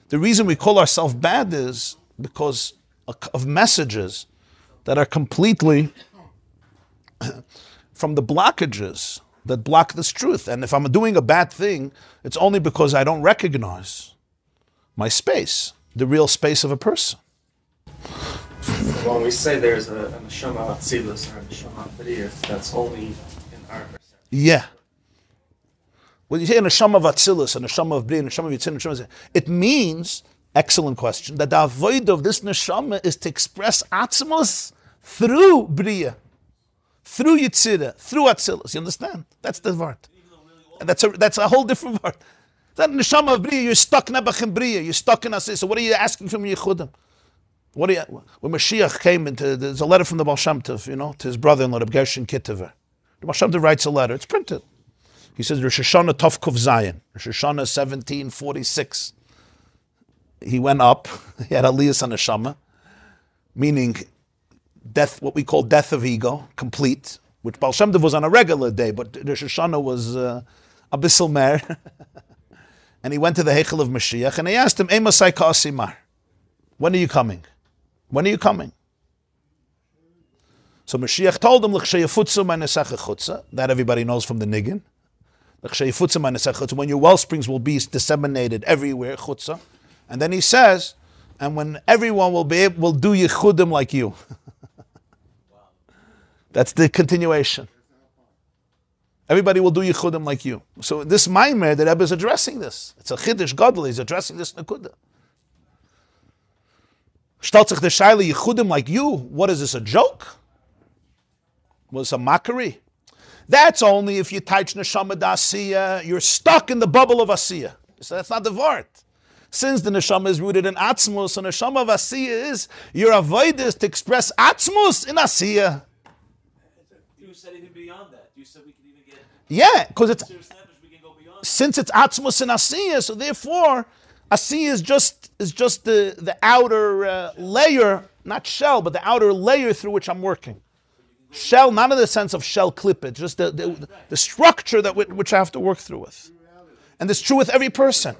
Speaker 2: The reason we call ourselves bad is because of messages that are completely from the blockages that block this truth. And if I'm doing a bad thing, it's only because I don't recognize my space, the real space of a person.
Speaker 5: When we say there's a neshama atzilus or a neshama b'riyah, that's only in our perception.
Speaker 2: Yeah. When you say a neshama of atzilus, a neshama of b'riyah, a neshama of yitzin, a neshama of, it means, excellent question, that the avoid of this neshama is to express atzilus through b'riyah, through yitzira, through atzilus. You understand? That's the word. And that's a whole different word. That neshama of b'riyah, you're stuck nebach in b'riyah, you're stuck in atzilus. So what are you asking from yichudim? When Mashiach came into, there's a letter from the Baal Shem Tov, to his brother-in-law, Reb Gershon Kittever. The Baal Shem Tov writes a letter. It's printed. He says, Rosh Hashanah Tov Kuf Zayin, Rosh Hashanah 1746. He went up. He had Aliyas on Neshama, meaning death, what we call death of ego, complete. Which Baal Shem Tov was on a regular day, but Rosh Hashanah was Abyssal Mer. And he went to the Heichel of Mashiach, and he asked him, Emasai Ka'asimar, when are you coming? When are you coming? So Mashiach told him, that everybody knows from the Niggin. When your well springs will be disseminated everywhere, chutza. And then he says, and when everyone will do yichudim like you. That's the continuation. Everybody will do yichudim like you. So this Maamar, the Rebbe is addressing this. It's a chiddush gadol. He's addressing this nekuda. Stellt sich der Shaila yichudim like you. What is this, a joke? Was a mockery? That's only if you touch neshama d'asiyah, you're stuck in the bubble of asiyah. So that's not the vart. Since the neshama is rooted in atzmus, so neshama of asiyah is your avoidance to express atzmus in asiyah.
Speaker 4: You said even beyond that. You said we can even get.
Speaker 2: Yeah, because it's
Speaker 4: We can go beyond.
Speaker 2: since it's atzmus in asiyah, so therefore asiyah is just the outer layer, not shell, but the outer layer through which I'm working. Shell, not in the sense of shell clippage, just the structure that which I have to work through with. And it's true with every person.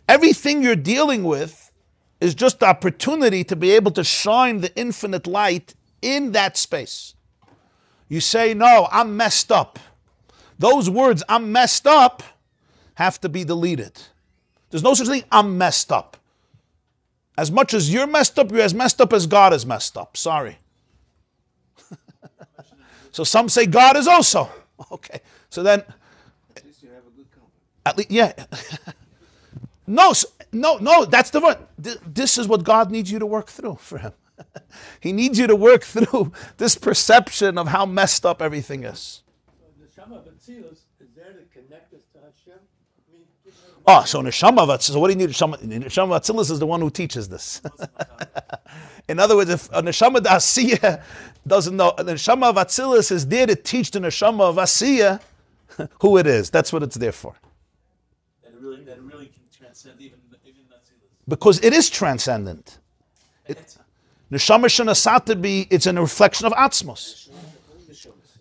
Speaker 2: Everything you're dealing with is just the opportunity to be able to shine the infinite light in that space. You say, no, I'm messed up. Those words, I'm messed up, have to be deleted. There's no such thing, I'm messed up. As much as you're messed up, you're as messed up as God is messed up. Sorry. So some say God is also. Okay. So then.
Speaker 1: At least you have a good company.
Speaker 2: At least, yeah. No, that's the one. This is what God needs you to work through for him. He needs you to work through this perception of how messed up everything is.
Speaker 6: The Neshama B'Tzilus is there to connect us to Hashem.
Speaker 2: So Neshama B'Tzilus. So what do you need? Neshama B'Tzilus is the one who teaches this. In other words, if a Neshama D'Asiyah doesn't know, the Neshama of Atzilus is there to teach the Neshama of Asiyah who it is. That's what it's there for.
Speaker 4: That it really can transcend even Atzilus.
Speaker 2: Because it is transcendent. Neshama Shanasatabi, it's a reflection of Atzmos.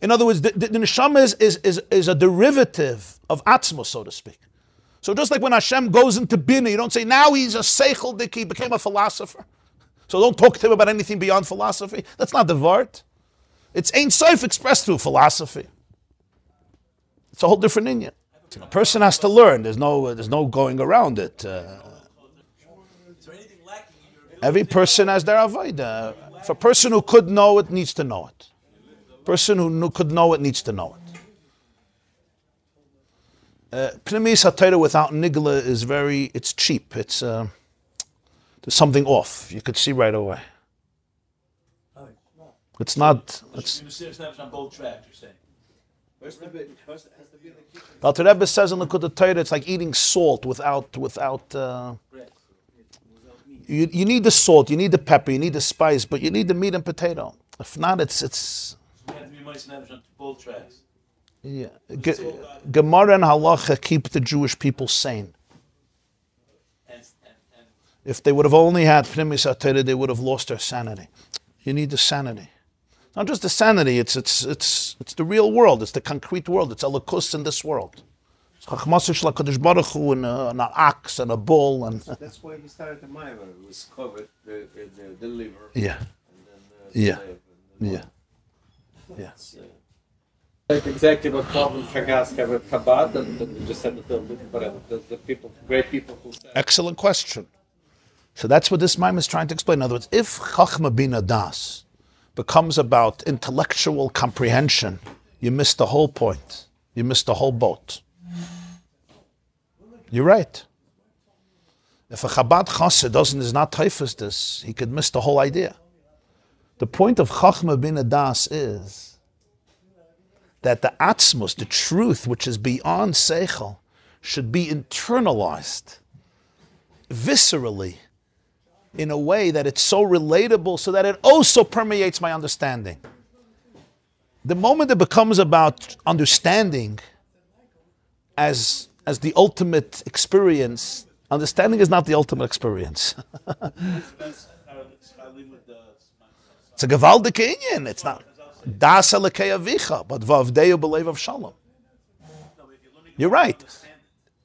Speaker 2: In other words, the Neshama is a derivative of Atzmos, so to speak. So just like when Hashem goes into Bina, you don't say, now he's a Seichel Dik, he became a philosopher. So don't talk to him about anything beyond philosophy. That's not the Vart. It's Ein Sof expressed through philosophy. It's a whole different inyan. A person has to learn. There's no going around it.
Speaker 4: Is there anything lacking in your ability?
Speaker 2: Every person has their avodah. If a person who could know it needs to know it. A person who could know it needs to know it. Pnimis HaTorah without nigla is it's cheap. It's there's something off. You could see right away. It's not.
Speaker 4: It's not on both tracks, you're saying.
Speaker 1: First has to be in the kitchen.
Speaker 2: Alter Rebbe says in the Likkutei Torah, it's like eating salt without. You need the salt, you need the pepper, you need the spice, but you need the meat and potato. If not, it's.
Speaker 4: We have to be moist and on both tracks.
Speaker 2: Yeah. Gemara and Halacha keep the Jewish people sane. If they would have only had Pnimis HaTorah, they would have lost their sanity. You need the sanity. Not just the sanity, it's the real world, it's the concrete world, it's Elokus in this world. It's Chachmasish LaKadosh Baruch Hu and an ox and a bull. And
Speaker 1: That's why he started the Maamar. It was covered, the liver.
Speaker 2: Yeah.
Speaker 1: And then
Speaker 2: Yeah. Yeah. Yeah.
Speaker 7: Like exactly what problem Chagas have with Chabad, and you just said whatever. The people, great people who said.
Speaker 2: Excellent question. So that's what this Maamar is trying to explain. In other words, if Chachma Bina Das becomes about intellectual comprehension, you miss the whole point. You miss the whole boat. You're right. If a Chabad Chassid is not typhus this, he could miss the whole idea. The point of Chachma Bina Das is that the atzmus, the truth which is beyond seichel, should be internalized viscerally in a way that it's so relatable so that it also permeates my understanding. The moment it becomes about understanding as the ultimate experience, understanding is not the ultimate experience. It's a gewaldige inyan. It's not das alekei avicha, but vavdeyu b'leiv of shalom. You're right.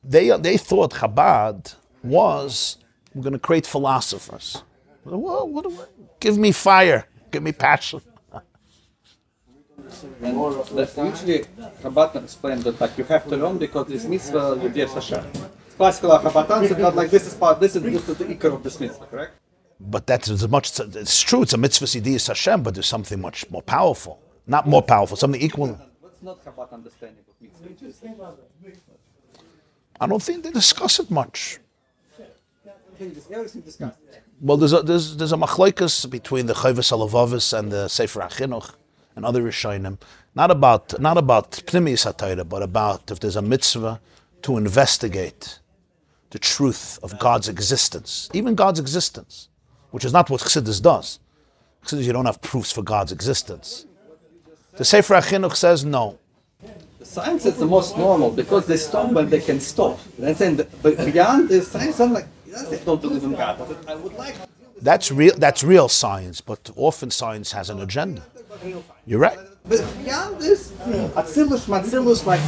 Speaker 2: They thought Chabad was, we're going to create philosophers. Give me fire, give me passion.
Speaker 7: Usually Chabad explained that like you have to learn because this mitzvah you did Hashem. Classical Chabad answer that like this is the ikar of this mitzvah, correct?
Speaker 2: But that's as much. It's true. It's a mitzvah sidiyas Hashem, but there's something much more powerful. Not more powerful. Something equal.
Speaker 7: What's not Chabad understanding of mitzvah?
Speaker 2: I don't think they discuss it much.
Speaker 7: Everything discussed.
Speaker 2: Well, there's a machlokes between the Chovos HaLevavos and the Sefer HaChinuch and other Rishonim, not about Pnimiyus HaTorah, but about if there's a mitzvah to investigate the truth of God's existence, even God's existence, which is not what Chassidus does. Chassidus, you don't have proofs for God's existence. The Sefer HaChinuch says no.
Speaker 7: The science is the most normal because they stop when they can stop. And then beyond the science, I'm like, yes, they don't believe in God. But I would like.
Speaker 2: That's real science, but often science has an agenda. You're right.
Speaker 7: But beyond this, Atzilus, Matzilus, like,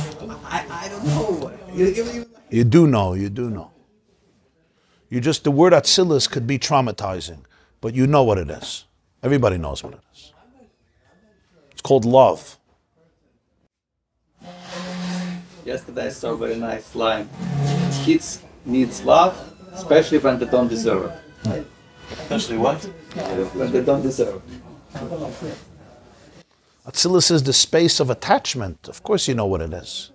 Speaker 7: I don't know.
Speaker 2: You do know. The word Atzilus could be traumatizing, but you know what it is. Everybody knows what it is. It's called love.
Speaker 7: Yesterday I saw a very nice line. Kids needs love, especially when they don't deserve it.
Speaker 1: Especially what?
Speaker 7: When they don't deserve it.
Speaker 2: Atzilus is the space of attachment. Of course you know what it is.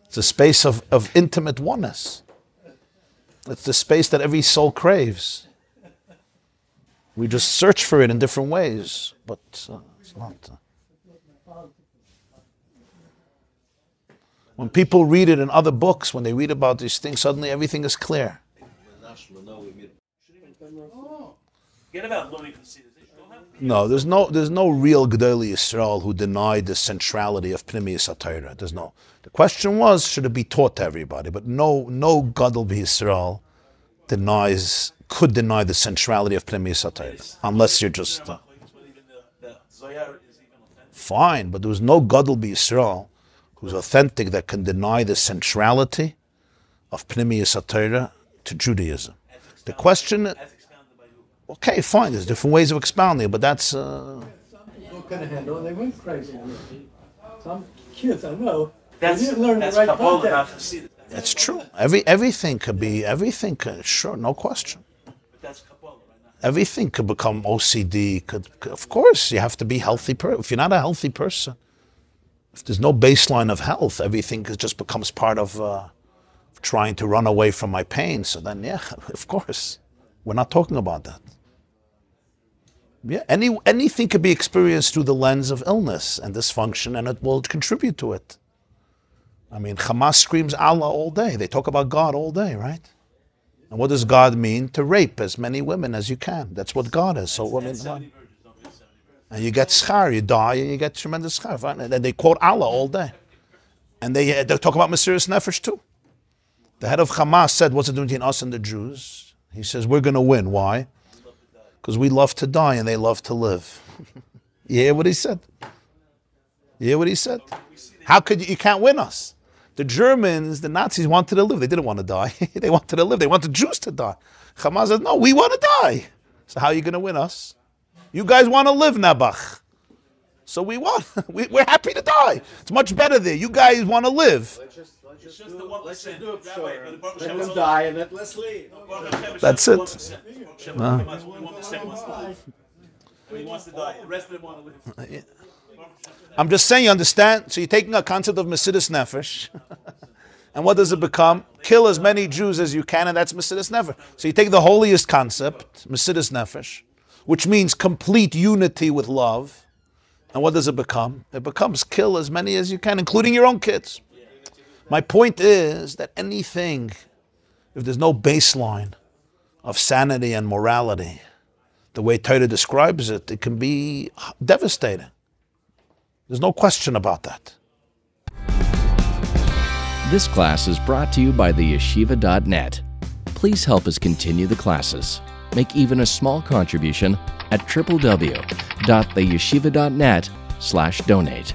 Speaker 2: It's a space of intimate oneness. It's the space that every soul craves. We just search for it in different ways, but it's not. When people read it in other books, when they read about these things, suddenly everything is clear.
Speaker 4: Forget about learning from Chassidus.
Speaker 2: No, there's no real Gedolei Yisrael who denied the centrality of Pnimiyus HaTorah. There's no. The question was, should it be taught to everybody? But no Gadol Yisrael could deny the centrality of Pnimiyus HaTorah, unless you're just fine. But there was no Gadol Yisrael who's authentic that can deny the centrality of Pnimiyus HaTorah to Judaism. The question. Okay, fine. There's different ways of expounding, but that's.
Speaker 6: Some people couldn't handle it. They went crazy. Some kids, I know,
Speaker 4: That's
Speaker 6: they didn't learn the right
Speaker 4: Kabbalah, not
Speaker 6: context.
Speaker 4: Chassidus.
Speaker 2: That's true. Everything could be. Sure, no question.
Speaker 4: But that's Kabbalah, right?
Speaker 2: Everything could become OCD. Of course, you have to be healthy. If you're not a healthy person, if there's no baseline of health, everything just becomes part of trying to run away from my pain. So then, yeah, of course, we're not talking about that. Yeah, anything could be experienced through the lens of illness and dysfunction, and it will contribute to it. I mean, Hamas screams Allah all day. They talk about God all day, right? And what does God mean? To rape as many women as you can. That's what God is. So what means God? And you get schar, you die, and you get tremendous schar. Right? And they quote Allah all day. And they talk about Mesiras Nefesh too. The head of Hamas said, what's it doing between us and the Jews? He says, we're going to win. Why? Because we love to die and they love to live. You hear what he said? You hear what he said? How could you can't win us? The Germans, the Nazis wanted to live. They didn't want to die. They wanted to live. They wanted Jews to die. Hamas said, no, we want to die. So how are you going to win us? You guys want to live, Nabach. So we want. We're happy to die. It's much better there. You guys want to live.
Speaker 1: Let's just
Speaker 4: Just
Speaker 1: do
Speaker 4: the 1%.
Speaker 1: let's just do it,
Speaker 4: Rabbi,
Speaker 1: sure.
Speaker 4: but the Baruch
Speaker 1: Let
Speaker 4: Hashem
Speaker 1: them
Speaker 4: is
Speaker 1: die and then let's leave.
Speaker 2: That's it.
Speaker 4: 1%. Only 1% wants to live. I mean, he wants to die. The rest of them want to live.
Speaker 2: I'm just saying, you understand? So you're taking a concept of Mesidus Nefesh. And what does it become? Kill as many Jews as you can, and that's Mesidus Nefesh. So you take the holiest concept, Mesidus Nefesh, which means complete unity with love. And what does it become? It becomes kill as many as you can, including your own kids. My point is that anything, if there's no baseline of sanity and morality, the way Torah describes it, it can be devastating. There's no question about that.
Speaker 8: This class is brought to you by the yeshiva.net. Please help us continue the classes. Make even a small contribution at www.theyeshiva.net/donate.